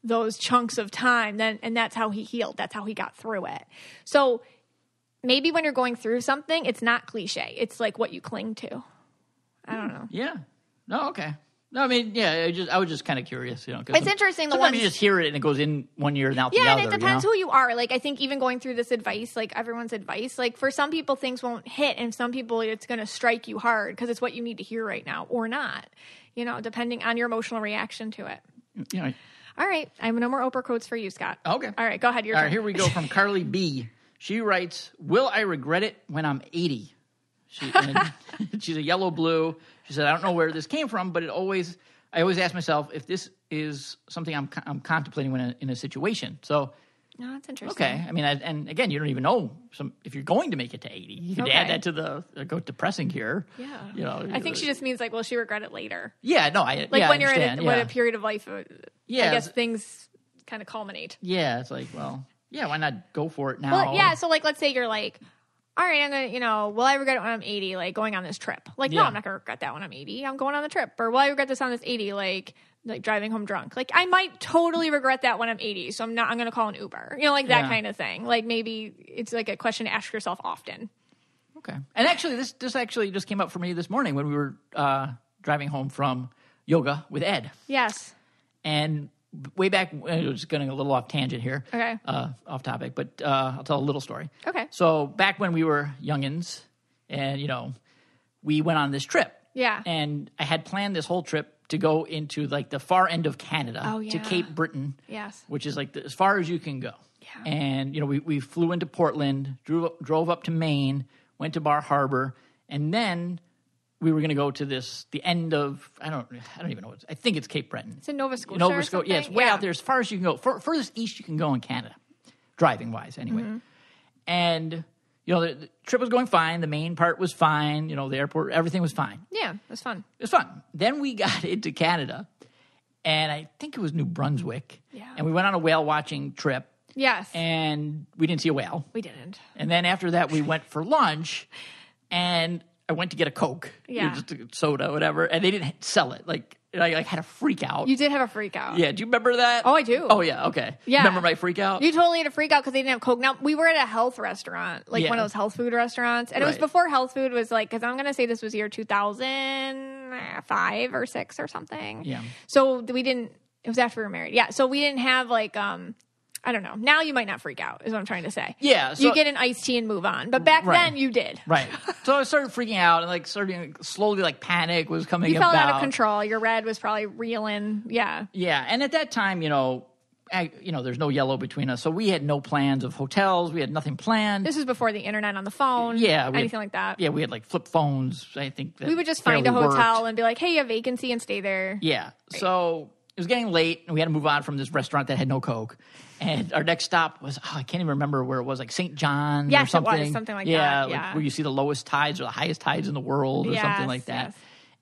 those chunks of time, and that's how he healed. That's how he got through it. So maybe when you're going through something, it's not cliche. It's like what you cling to. I don't know. Yeah. No, okay. No, I mean, yeah, I was just kind of curious, Cause it's interesting. Sometimes you just hear it and it goes in one ear and out the other. Yeah, and it depends who you are. Like, I think even going through this advice, like everyone's advice, like for some people things won't hit, and some people it's going to strike you hard because it's what you need to hear right now or not, depending on your emotional reaction to it. Yeah. All right. I have no more Oprah quotes for you, Scott. Okay. All right. Go ahead. Your turn. All right. Here we go from Carly B. She writes, will I regret it when I'm 80? She's a yellow blue. She said, I don't know where this came from, but I always ask myself if this is something I'm contemplating when in a situation. So, no, that's interesting. Okay. I mean, and again, you don't even know if you're going to make it to 80. You could add that to go depressing here. Yeah. I think she just means like, will she regret it later? Yeah. No, when you're in a period of life, I guess things kind of culminate. Yeah. It's like, well, yeah, why not go for it now? Well, yeah. So like, let's say you're like, all right, I'm going to, will I regret it when I'm 80, like going on this trip? Like, no, I'm not going to regret that when I'm 80. I'm going on the trip. Or will I regret this on this 80, like driving home drunk? Like, I might totally regret that when I'm 80, so I'm going to call an Uber. Like that kind of thing. Like, maybe it's like a question to ask yourself often. Okay. And actually, this actually just came up for me this morning when we were driving home from yoga with Ed. Yes. And way back, just getting a little off tangent here. Okay. Off topic, but I'll tell a little story. Okay. So back when we were youngins and, we went on this trip. Yeah. And I had planned this whole trip to go into like the far end of Canada to Cape Breton. Yes. Which is like as far as you can go. Yeah. And, we flew into Portland, drove up to Maine, went to Bar Harbor, and then we were going to go to the end of, I don't even know. I think it's Cape Breton. It's in Nova Scotia. Yeah, it's way out there as far as you can go. Furthest east you can go in Canada, driving wise anyway. Mm-hmm. And the trip was going fine. The main part was fine. The airport, everything was fine. Yeah, it was fun. It was fun. Then we got into Canada, and I think it was New Brunswick. Yeah. And we went on a whale watching trip. Yes. And we didn't see a whale. We didn't. And then after that, we went for lunch, and I went to get a Coke. Yeah. Just a soda, whatever. And they didn't sell it. I had a freak out. You did have a freak out. Yeah. Do you remember that? Oh, I do. Oh, yeah. Okay. Yeah. Remember my freak out? You totally had a freak out because they didn't have Coke. Now, we were at a health restaurant, one of those health food restaurants. And it was before health food was because I'm going to say this was year 2005 or 6 or something. Yeah. So it was after we were married. Yeah. So we didn't have I don't know. Now you might not freak out, is what I'm trying to say. Yeah. So, you get an iced tea and move on. But back then, you did. Right. So I started freaking out and starting slowly panic was coming You about. felt out of control. Your red was probably reeling. Yeah. Yeah. And at that time, there's no yellow between us. So we had no plans of hotels. We had nothing planned. This was before the internet on the phone. Yeah. Anything like that. Yeah. We had flip phones. I think that we would just find a hotel worked. and be like, hey, you have vacancy and stay there. Yeah. Right. So it was getting late and we had to move on from this restaurant that had no Coke. And our next stop was, I can't even remember where it was, St. John or something. Yes, it was, something like that. Yeah. Where you see the lowest tides or the highest tides in the world or something like that. Yes.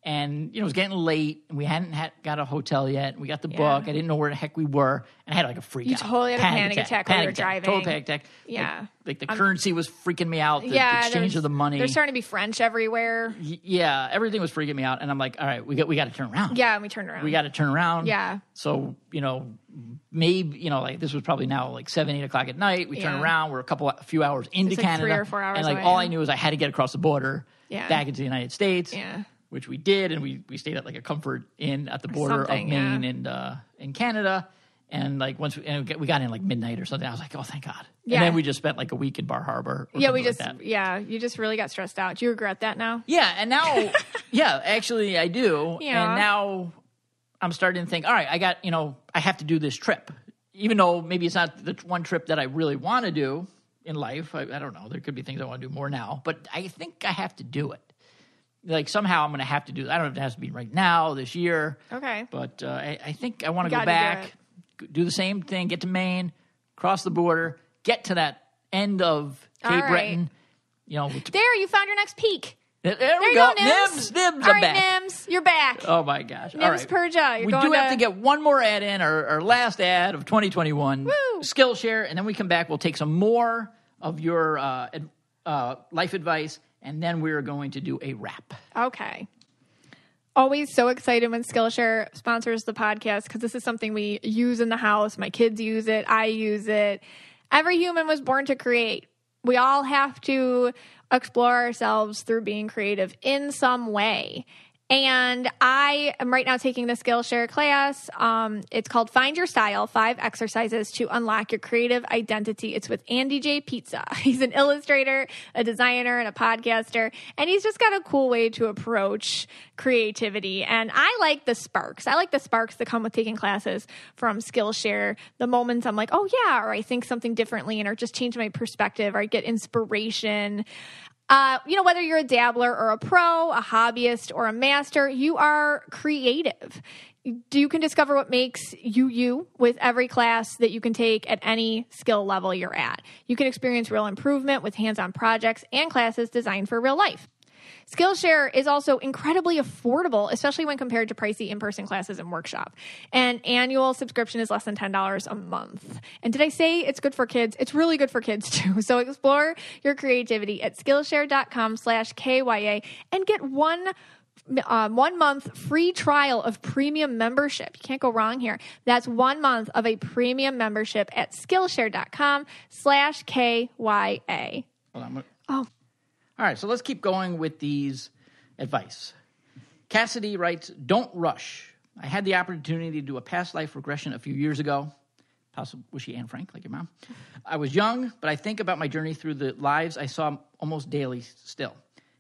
And, it was getting late, and we hadn't got a hotel yet. We got the book. I didn't know where the heck we were. And I had a freak out. You totally had a panic attack while you were driving. Total panic attack. Yeah. The currency was freaking me out. The exchange of the money. There's starting to be French everywhere. Yeah, everything was freaking me out. And I'm like, all right, we got to turn around. Yeah, and we turned around. We got to turn around. Yeah. So, maybe, this was probably now 7, 8 o'clock at night. We turn around. We're a few hours into Canada. 3 or 4 hours and away. all I knew is I had to get across the border back into the United States. Yeah. Which we did, and we stayed at a comfort inn at the border of Maine and in Canada, and once we got in midnight or something, I was like, oh, thank God. Yeah. And then we just spent a week in Bar Harbor. Or you just really got stressed out. Do you regret that now? Yeah, and now, actually I do, and now I'm starting to think, all right, I got I have to do this trip, even though maybe it's not the one trip that I really want to do in life. I don't know. There could be things I want to do more now, but I think I have to do it. Somehow I'm going to have to do. I don't know if it has to be right now, this year. Okay. But I think I want to go back, do the same thing, get to Maine, cross the border, get to that end of Cape Breton. There, you found your next peak. There we go. Nims. I'm All right, back. Nims, you're back. Oh, my gosh. Nims All right. Perja. We do have to get one more ad in, our last ad of 2021. Woo. Skillshare. And then we come back. We'll take some more of your life advice. And then we're going to do a wrap. Okay. Always so excited when Skillshare sponsors the podcast because this is something we use in the house. My kids use it. I use it. Every human was born to create. We all have to explore ourselves through being creative in some way. And I am right now taking the Skillshare class. It's called Find Your Style, 5 Exercises to Unlock Your Creative Identity. It's with Andy J. Pizza. He's an illustrator, a designer, and a podcaster. And he's just got a cool way to approach creativity. And I like the sparks. I like the sparks that come with taking classes from Skillshare. The moments I'm like, oh yeah, or I think something differently, or just change my perspective, or I get inspiration. Whether you're a dabbler or a pro, a hobbyist or a master, you are creative. You can discover what makes you with every class that you can take at any skill level you're at. You can experience real improvement with hands-on projects and classes designed for real life. Skillshare is also incredibly affordable, especially when compared to pricey in-person classes and workshop. An annual subscription is less than $10 a month. And did I say it's good for kids? It's really good for kids too. So explore your creativity at Skillshare.com/KYA and get one month free trial of premium membership. You can't go wrong here. That's 1 month of a premium membership at Skillshare.com/KYA. All right, so let's keep going with these advice. Cassidy writes, don't rush. I had the opportunity to do a past life regression a few years ago. Possibly, was she Anne Frank, like your mom? I was young, but I think about my journey through the lives I saw almost daily still.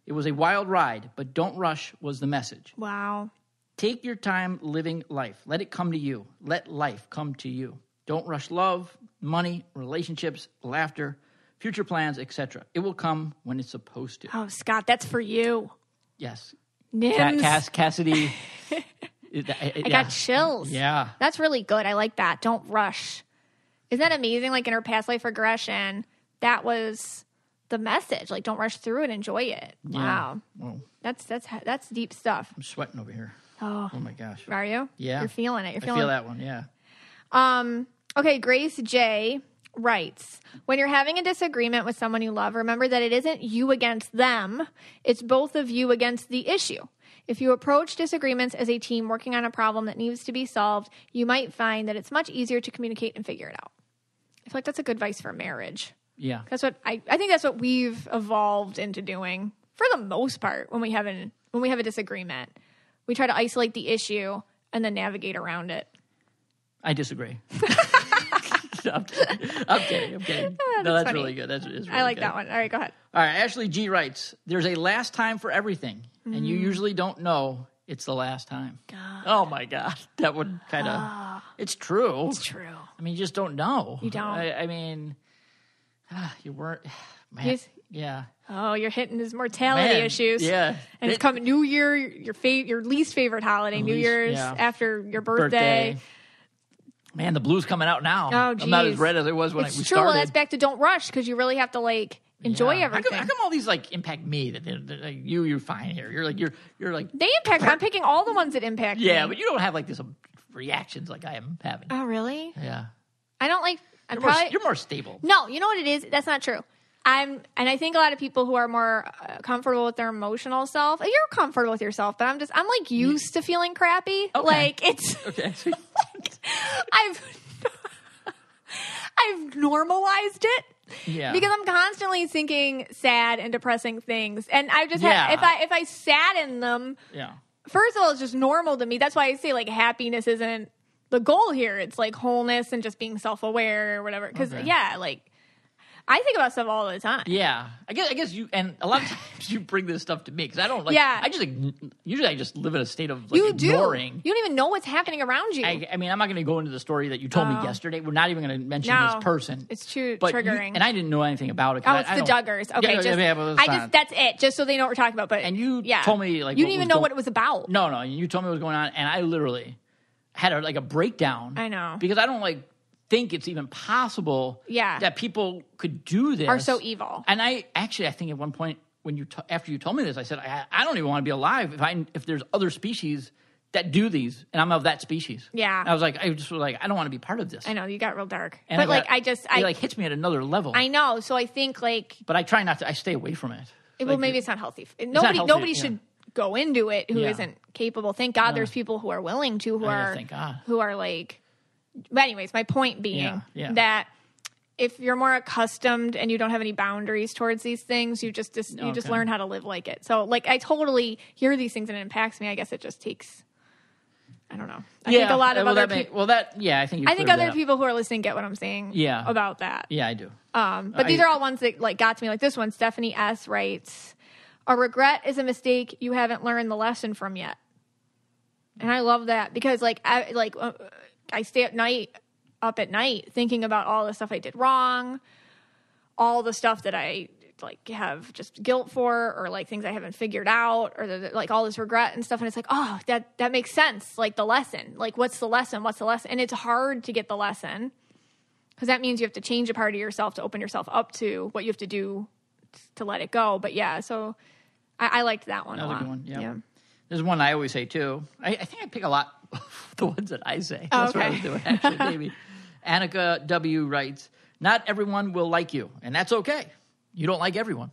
It was a wild ride, but don't rush was the message. Wow. Take your time living life. Let it come to you. Let life come to you. Don't rush love, money, relationships, laughter, future plans, etc. It will come when it's supposed to. Oh, Scott, that's for you. Yes. Nims. Cassidy. I got chills. Yeah. That's really good. I like that. Don't rush. Isn't that amazing? In her past life regression, that was the message. Like, don't rush through it. Enjoy it. Yeah. Wow. Whoa. That's deep stuff. I'm sweating over here. Oh my gosh. Are you? Yeah. You're feeling it. I feel that one, yeah. Okay, Grace J writes, when you're having a disagreement with someone you love, remember that it isn't you against them. It's both of you against the issue. If you approach disagreements as a team working on a problem that needs to be solved, you might find that it's much easier to communicate and figure it out. I feel like that's a good advice for marriage. Yeah. That's what I think that's what we've evolved into doing for the most part when we have a disagreement. We try to isolate the issue and then navigate around it. I disagree. I'm kidding. No, that's funny. really good. That's really I like good. that one. All right, go ahead. All right, Ashley G writes, there's a last time for everything, and you usually don't know it's the last time. God. Oh, my God. That would kind of... It's true. It's true. I mean, you just don't know. You don't. I mean, you weren't... Man, Yes. yeah. Oh, you're hitting his mortality Man, issues. yeah. And it's coming New Year, your least favorite holiday, New Year's after your birthday. Man, the blue's coming out now. Oh, geez. I'm not as red as it was when we It's started. true. Well, that's back to don't rush because you really have to enjoy everything. How come all these impact me? That like, you're fine here. You're like They impact. I'm picking all the ones that impact me. yeah, but you don't have this reactions like I am having. Oh, really? Yeah, I don't like. you're more stable. No, you know what it is? That's not true. And I think a lot of people who are more comfortable with their emotional self, you're comfortable with yourself, but I'm like used to feeling crappy. Okay. Like it's, Okay. I've normalized it. Yeah. Because I'm constantly thinking sad and depressing things. And I just Yeah. if I sat in them, Yeah. first of all, it's just normal to me. That's why I say happiness isn't the goal here. It's wholeness and just being self-aware or whatever. Because I think about stuff all the time. Yeah, I guess you, and a lot of times you bring this stuff to me because I don't Yeah. usually I just live in a state of You ignoring. You don't even know what's happening around you. I mean, I'm not going to go into the story that you told me yesterday. We're not even going to mention No. this person. It's too But triggering. and I didn't know anything about it. Oh, it's the Duggars. Okay, that's it. Just so they know what we're talking about. But And you told me you didn't even know what it was about. No, you told me what was going on, and I literally had a breakdown. I know. Because I don't think it's even possible that people could do this. Are so evil. And I think at one point when after you told me this, I said I don't even want to be alive if there's other species that do these, and I'm of that species. Yeah. And I was like I don't want to be part of this. I know you got real dark, And but it hits me at another level. I know. So I think but I try not to. I stay away from it. well, maybe it's not healthy. not healthy, Nobody should go into it who Yeah. not capable. Thank God there's people who are willing to, thank God. who are But anyways, my point being that if you're more accustomed and you don't have any boundaries towards these things, you just learn how to live like it. So I totally hear these things and it impacts me. I guess it just takes. I don't know. I think a lot of other people. I think other people who are listening get what I'm saying. Yeah. About that. Yeah, I do. But these are all ones that got to me. Like this one, Stephanie S. writes, "A regret is a mistake you haven't learned the lesson from yet." And I love that because I stay up at night thinking about all the stuff I did wrong, all the stuff that I have just guilt for, or things I haven't figured out, or all this regret and stuff. And it's oh, that makes sense. The lesson, what's the lesson? What's the lesson? And it's hard to get the lesson because that means you have to change a part of yourself to open yourself up to what you have to do to let it go. But yeah, so I liked that one. That was a lot. good one. Yeah. There's one I always say too. I think I pick a lot of the ones that I say. That's what I was doing, actually, maybe. Annika W. writes, "Not everyone will like you, and that's okay. You don't like everyone."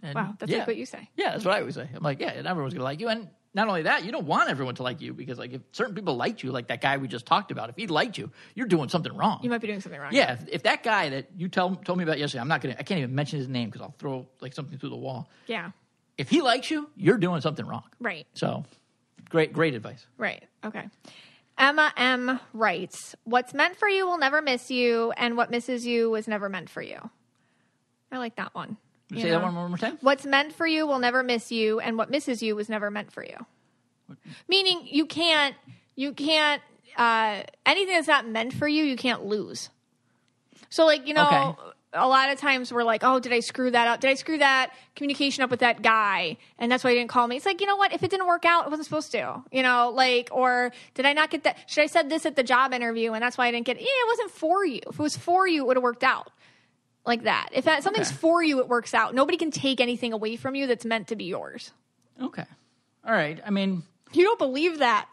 And wow, that's what you say. Yeah, that's what I always say. I'm and everyone's going to like you. And not only that, you don't want everyone to like you because, if certain people liked you, like that guy we just talked about, if he liked you, you're doing something wrong. You might be doing something wrong. Yeah, if that guy that you told me about yesterday, I can't even mention his name because I'll throw something through the wall. Yeah. If he likes you, you're doing something wrong. Right. So, great advice. Right. Okay. Emma M. writes, "What's meant for you will never miss you, and what misses you was never meant for you." I like that one. Say that one more time. What's meant for you will never miss you, and what misses you was never meant for you. Meaning you can't, anything that's not meant for you, you can't lose. So Okay. A lot of times we're oh, did I screw that up? Did I screw that communication up with that guy? And that's why he didn't call me. It's you know what? If it didn't work out, it wasn't supposed to, or did I not get that? Should I said this at the job interview and that's why I didn't get it? Yeah, it wasn't for you. If it was for you, it would have worked out. Like that. If something's for you, it works out. Nobody can take anything away from you that's meant to be yours. Okay. All right. I mean... You don't believe that.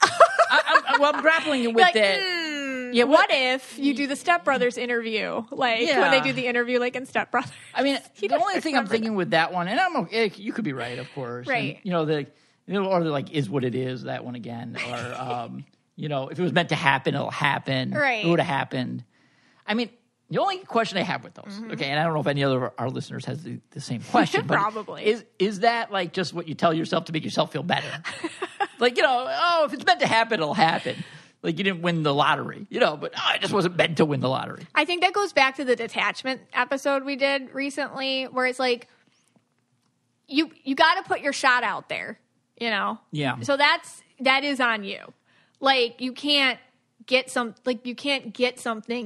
I'm grappling with like, it. Yeah, what if you do the Step Brothers interview? Like, when they do the interview, like in Step Brothers. I mean, the only thing I'm thinking with that one, and you could be right, of course. Right. And, or the like, is what it is, that one again. Or, if it was meant to happen, it'll happen. Right. It would have happened. I mean... The only question I have with those, okay, and I don't know if any other of our listeners has the same question, but probably is that like just what you tell yourself to make yourself feel better? Like, if it's meant to happen, it'll happen. Like you didn't win the lottery, but it just wasn't meant to win the lottery. I think that goes back to the Detachment episode we did recently, where it's like you got to put your shot out there, Yeah. So that is on you. Like you can't get something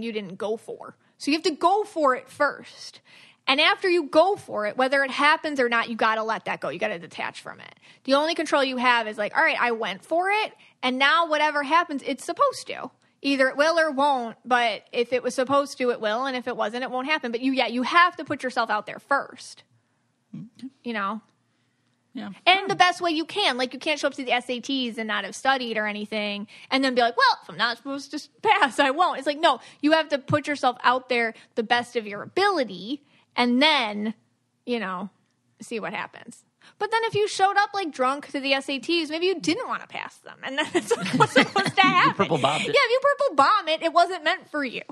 you didn't go for. So you have to go for it first. And after you go for it, whether it happens or not, you got to let that go. You got to detach from it. The only control you have is like, all right, I went for it. And now whatever happens, it's supposed to. Either it will or won't. But if it was supposed to, it will. And if it wasn't, it won't happen. But you have to put yourself out there first. Yeah. And the best way you can. Like, you can't show up to the SATs and not have studied or anything and then be like, well, if I'm not supposed to pass, I won't. It's like, no, you have to put yourself out there the best of your ability and then, see what happens. But then if you showed up, like, drunk to the SATs, maybe you didn't want to pass them. And then that's what's supposed to happen. You purple bombed it. Yeah, if you purple bomb it, it wasn't meant for you,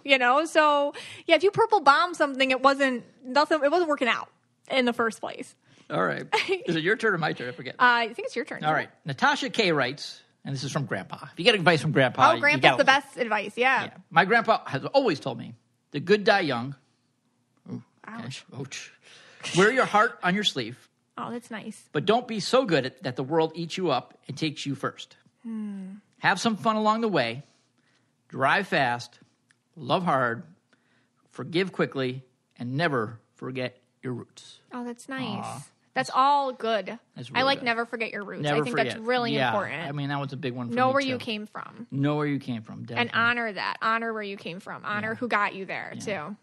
So, yeah, if you purple bomb something, it wasn't working out in the first place. All right. Is it your turn or my turn? I forget. I think it's your turn. All right. Natasha K. writes, and this is from Grandpa. If you get advice from Grandpa... Oh, Grandpa's the best advice, yeah. My grandpa has always told me, the good die young. Ooh, ouch. Okay. Ouch. Wear your heart on your sleeve. Oh, that's nice. But don't be so good that the world eats you up and takes you first. Have some fun along the way. Drive fast. Love hard. Forgive quickly. And never forget your roots. Oh, that's nice. That's all good. That's really I like good. Never forget your roots. Never I think forget. that's really important. I mean, that was a big one for me, Know where too. you came from. Know where you came from, definitely. And honor that. Honor where you came from. Honor who got you there, too.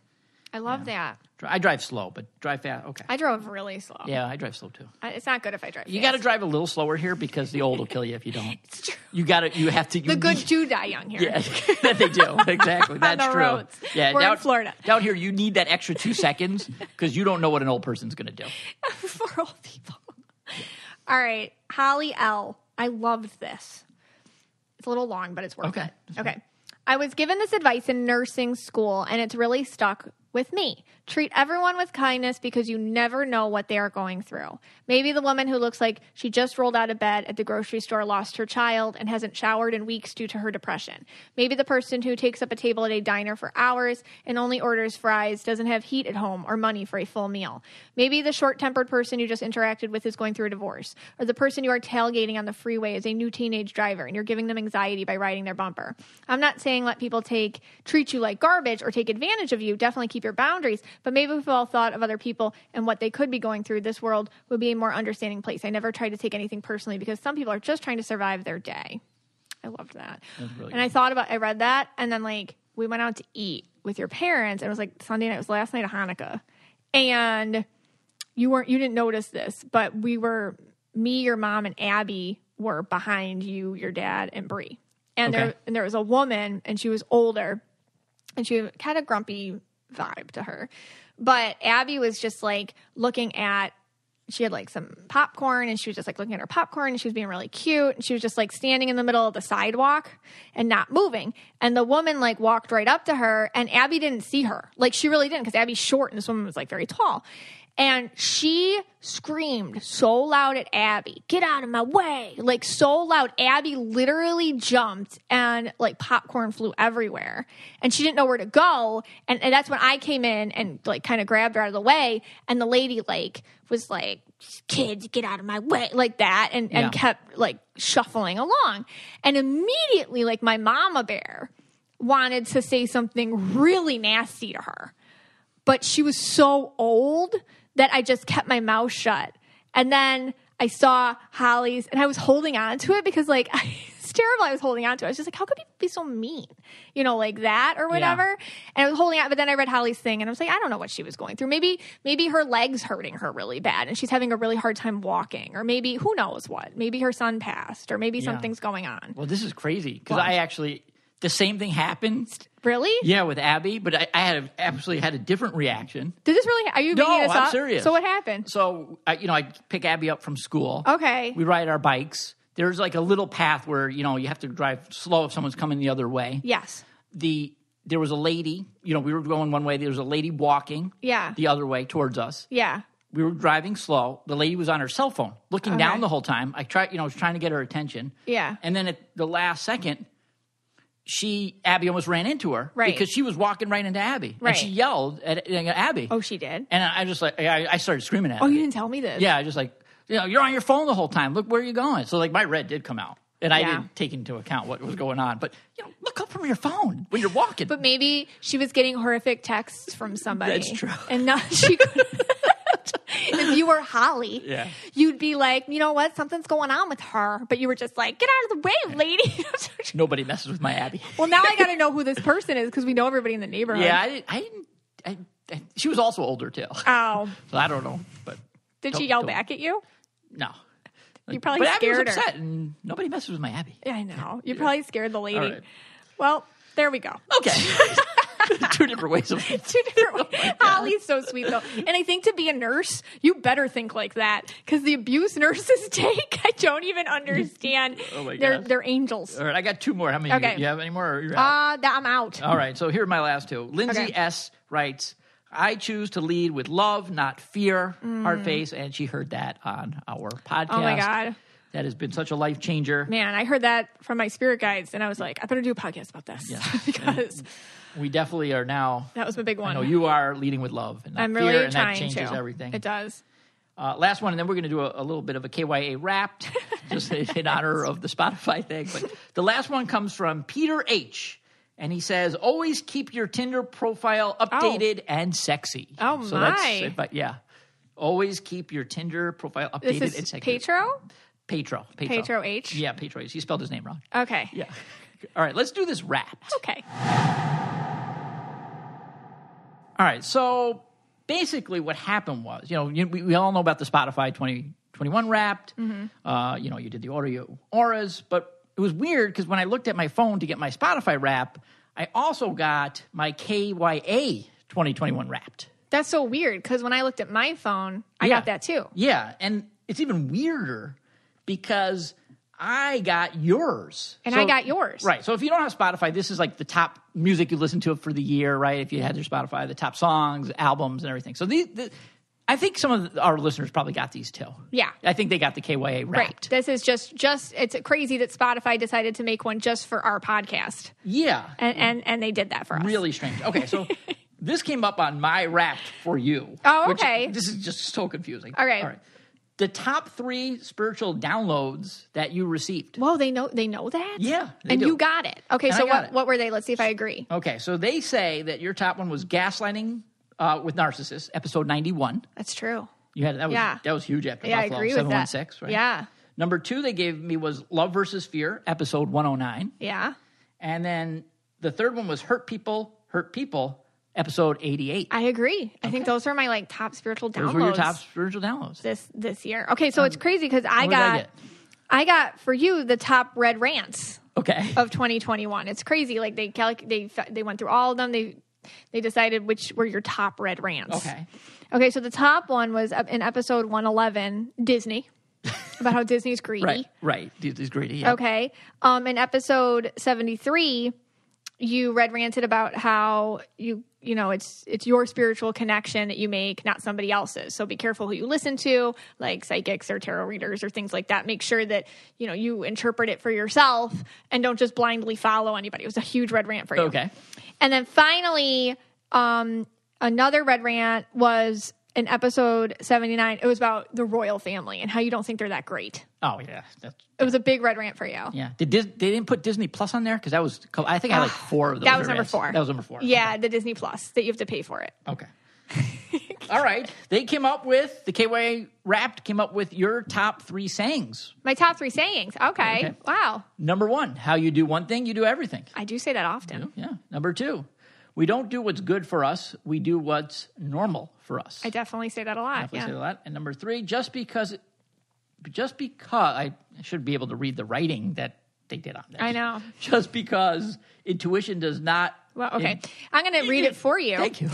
I love that. I drive slow, but drive fast. Okay. I drove really slow. Yeah, I drive slow, too. It's not good if I drive fast. You got to drive a little slower here because the old will kill you if you don't. It's true. You have to. The good do die young here. Yeah, that they do. Exactly. That's On the true. roads. Yeah, We're in Florida. Down here, you need that extra 2 seconds because you don't know what an old person's going to do. For old people. All right. Holly L. I loved this. It's a little long, but it's worth it. Okay. I was given this advice in nursing school, and it's really stuck with me. Treat everyone with kindness because you never know what they are going through. Maybe the woman who looks like she just rolled out of bed at the grocery store lost her child and hasn't showered in weeks due to her depression. Maybe the person who takes up a table at a diner for hours and only orders fries doesn't have heat at home or money for a full meal. Maybe the short-tempered person you just interacted with is going through a divorce. Or the person you are tailgating on the freeway is a new teenage driver and you're giving them anxiety by riding their bumper. I'm not saying let people treat you like garbage or take advantage of you. Definitely keep your boundaries. But maybe if we all thought of other people and what they could be going through, this world would be a more understanding place. I never try to take anything personally because some people are just trying to survive their day. I loved that. Really and I read that, and then we went out to eat with your parents, and it was Sunday night. It was last night of Hanukkah, and you didn't notice this, but me, your mom, and Abby were behind you, your dad, and Bree. And there was a woman, and she was older, and she had a grumpy vibe to her. But Abby was just looking at, she had some popcorn, and she was just looking at her popcorn, and she was being really cute, and she was just standing in the middle of the sidewalk and not moving. And the woman walked right up to her, and Abby didn't see her. She really didn't, because Abby's short and this woman was very tall. And she screamed so loud at Abby, "Get out of my way!" So loud. Abby literally jumped, and popcorn flew everywhere. And she didn't know where to go. And that's when I came in and kind of grabbed her out of the way. And the lady was "Kids, get out of my way!" that, and kept shuffling along. And immediately, my mama bear wanted to say something really nasty to her, but she was so old that I just kept my mouth shut. And then I saw Holly's, and I was holding on to it because I terrible. I was holding on to it. I was just like, how could people be so mean? You know, like that or whatever. Yeah. And I was holding on, but then I read Holly's thing and I was like, I don't know what she was going through. Maybe her leg's hurting her really bad and she's having a really hard time walking, or maybe who knows what. Maybe her son passed, or maybe something's going on. Well, this is crazy because I actually, the same thing happened. Really? Yeah, with Abby, but I absolutely had a different reaction. Did this really? Are you making this up? No, I'm serious. So what happened? So I pick Abby up from school. Okay. We ride our bikes. There's like a little path where you have to drive slow if someone's coming the other way. Yes. There was a lady. We were going one way. There was a lady walking. Yeah. The other way towards us. Yeah. We were driving slow. The lady was on her cell phone, looking down the whole time. I was trying to get her attention. Yeah. And then at the last second, Abby almost ran into her. Right. Because she was walking right into Abby. Right. And she yelled at Abby. Oh, she did? And I just I started screaming at her. Oh, you didn't tell me this? Yeah, I just you're on your phone the whole time. Look where you're going. So my red did come out. And I didn't take into account what was going on. But, look up from your phone when you're walking. But maybe she was getting horrific texts from somebody. That's true. And not she could. If you were Holly, you'd be like, you know what? Something's going on with her. But you were just like, get out of the way, lady. Nobody messes with my Abby. Well, now I got to know who this person is because we know everybody in the neighborhood. Yeah, I didn't. She was also older, too. Oh. So I don't know. But did she yell back at you? No. You probably but scared Abby was her. upset, and nobody messes with my Abby. Yeah, I know. You probably scared the lady. Right. Well, there we go. Okay. Two different ways of Two different ways. Holly's so sweet, though. And I think to be a nurse, you better think like that. Because the abuse nurses take, I don't even understand. Oh my They're angels. All right, I got two more. How many? Okay. You have any more? Or you're out? I'm out. All right, so here are my last two. Lindsay S. writes, I choose to lead with love, not fear, hard face. And she heard that on our podcast. Oh, my God. That has been such a life changer. Man, I heard that from my spirit guides, and I was like, I better do a podcast about this. Yeah. Because we definitely are now. That was my big one. I know you are leading with love and not I'm fear, really and trying that changes to. everything. It does. Last one, and then we're going to do a little bit of a KYA Wrapped, just in honor of the Spotify thing. But the last one comes from Peter H., and he says, always keep your Tinder profile updated and sexy. Oh, so my. Yeah. Always keep your Tinder profile updated This is and sexy. Petro Petro H? Yeah, Petro H. He spelled his name wrong. Okay. Yeah. All right, let's do this Wrapped. Okay. All right, so basically what happened was, we all know about the Spotify 2021 Wrapped. Mm-hmm. You did the auras, but it was weird because when I looked at my phone to get my Spotify Wrap, I also got my KYA 2021 Wrapped. That's so weird because when I looked at my phone, I got that too. Yeah, and it's even weirder because I got yours. And I got yours. Right. So if you don't have Spotify, this is like the top music you listen to for the year, right? If you had your Spotify, the top songs, albums, and everything. So I think some of our listeners probably got these too. Yeah. I think they got the KYA Wrapped. Right. This is just it's crazy that Spotify decided to make one just for our podcast. Yeah. And they did that for us. Really strange. Okay, so this came up on my Wrapped for you. Oh, okay. This is just so confusing. Okay. All right. The top 3 spiritual downloads that you received. Whoa, they know that? Yeah. And you got it. Okay, And so I got what were they? Let's see if I agree. Okay, so they say that your top one was Gaslighting with Narcissists, episode 91. That's true. You had that was huge after Yeah, Buffalo, I agree with that. 716, right? Yeah. Number 2 they gave me was Love versus Fear, episode 109. Yeah. And then the third one was Hurt People, episode 88. I agree. I think those were my top spiritual downloads. Those were your top spiritual downloads. This year. Okay, so it's crazy because I got for you the top red rants. Okay. Of 2021. It's crazy. Like they went through all of them. They decided which were your top red rants. Okay, so the top one was in episode 111, Disney. About how Disney's greedy. Right. Disney's greedy, yeah. Okay. In episode 73, you red ranted about how it's your spiritual connection that you make, not somebody else's. So be careful who you listen to, like psychics or tarot readers or things like that. Make sure that, you interpret it for yourself and don't just blindly follow anybody. It was a huge red rant for you. Okay. And then finally, another red rant was in episode 79. It was about the royal family and how you don't think they're that great. Oh, yeah. It was a big red rant for you. Yeah. They didn't put Disney Plus on there? Because I think I had 4 of those. That was number 4. That was number 4. Yeah, okay. The Disney Plus, that you have to pay for it. Okay. All right. They came up with, the KY Wrapped came up with your top 3 sayings. My top 3 sayings. Okay. Wow. Number 1, how you do one thing, you do everything. I do say that often. Yeah. Number 2, we don't do what's good for us. We do what's normal for us. I definitely say that a lot. Say that a lot. And number 3, just because I should be able to read the writing that they did on this. I know. Just because intuition does not. Well, okay. I'm going to read it for you. Thank you.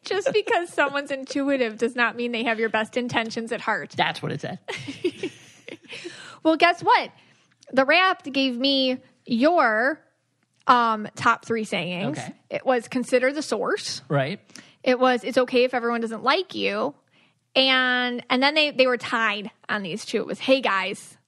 Just because someone's intuitive does not mean they have your best intentions at heart. That's what it said. Well, guess what? The Wrapped gave me your top 3 sayings. Okay. It was consider the source. Right. It was it's okay if everyone doesn't like you. And then they were tied on these 2. It was hey guys.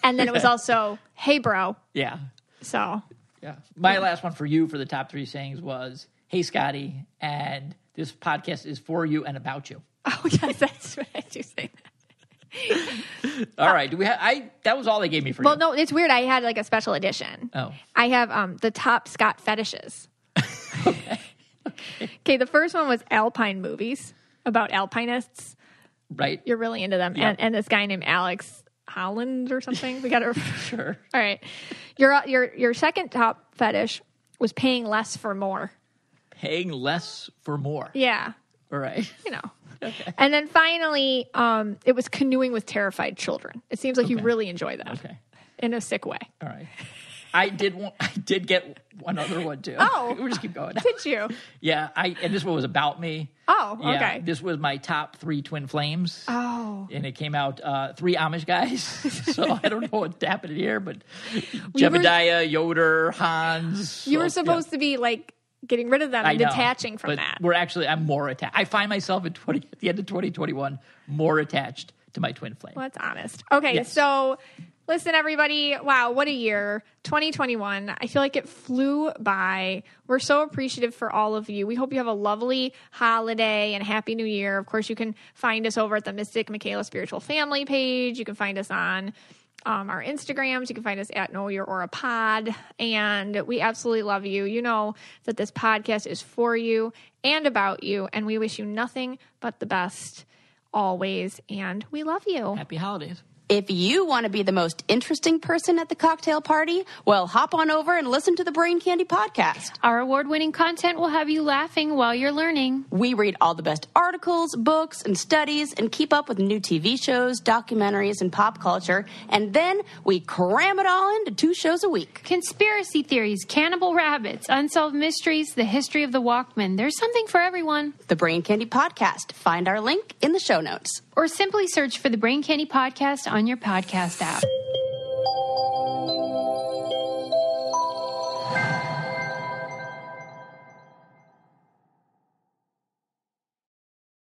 And then it was also hey bro. Yeah. So. Yeah. My last one for you for the top 3 sayings was, hey, Scotty, and this podcast is for you and about you. Oh, yes, that's what I do say that. All right. Do we have, that was all they gave me for you. Well, no, it's weird. I had like a special edition. Oh. I have the top Scott fetishes. Okay, the first one was Alpine movies about alpinists. Right. You're really into them. Yep. And this guy named Alex Holland or something. We got to Sure. All right. Your second top fetish was paying less for more. Paying less for more. Yeah. All right. You know. Okay. And then finally, it was canoeing with terrified children. It seems like you really enjoy that. Okay. In a sick way. All right. I did get one other one too. Oh. We'll just keep going. Did you? Yeah. And this one was about me. Oh, Yeah, okay. this was my top 3 twin flames. Oh. And it came out 3 Amish guys. So I don't know what happened here, but Jebediah, Yoder, Hans. You were supposed to be like getting rid of them and detaching from but that. I'm more attached. I find myself at the end of 2021 more attached to my twin flame. Well, that's honest. Okay, Yes. So listen, everybody. Wow, what a year. 2021. I feel like it flew by. We're so appreciative for all of you. We hope you have a lovely holiday and Happy New Year. Of course, you can find us over at the Mystic Michaela Spiritual Family page. You can find us on our Instagrams. You can find us at Know Your Aura Pod. And we absolutely love you. You know that this podcast is for you and about you. And we wish you nothing but the best always. And we love you. Happy holidays. If you want to be the most interesting person at the cocktail party, well, hop on over and listen to the Brain Candy podcast. Our award-winning content will have you laughing while you're learning. We read all the best articles, books, and studies and keep up with new TV shows, documentaries, and pop culture. And then we cram it all into 2 shows a week. Conspiracy theories, cannibal rabbits, unsolved mysteries, the history of the Walkman. There's something for everyone. The Brain Candy podcast. Find our link in the show notes. Or simply search for the Brain Candy Podcast on your podcast app.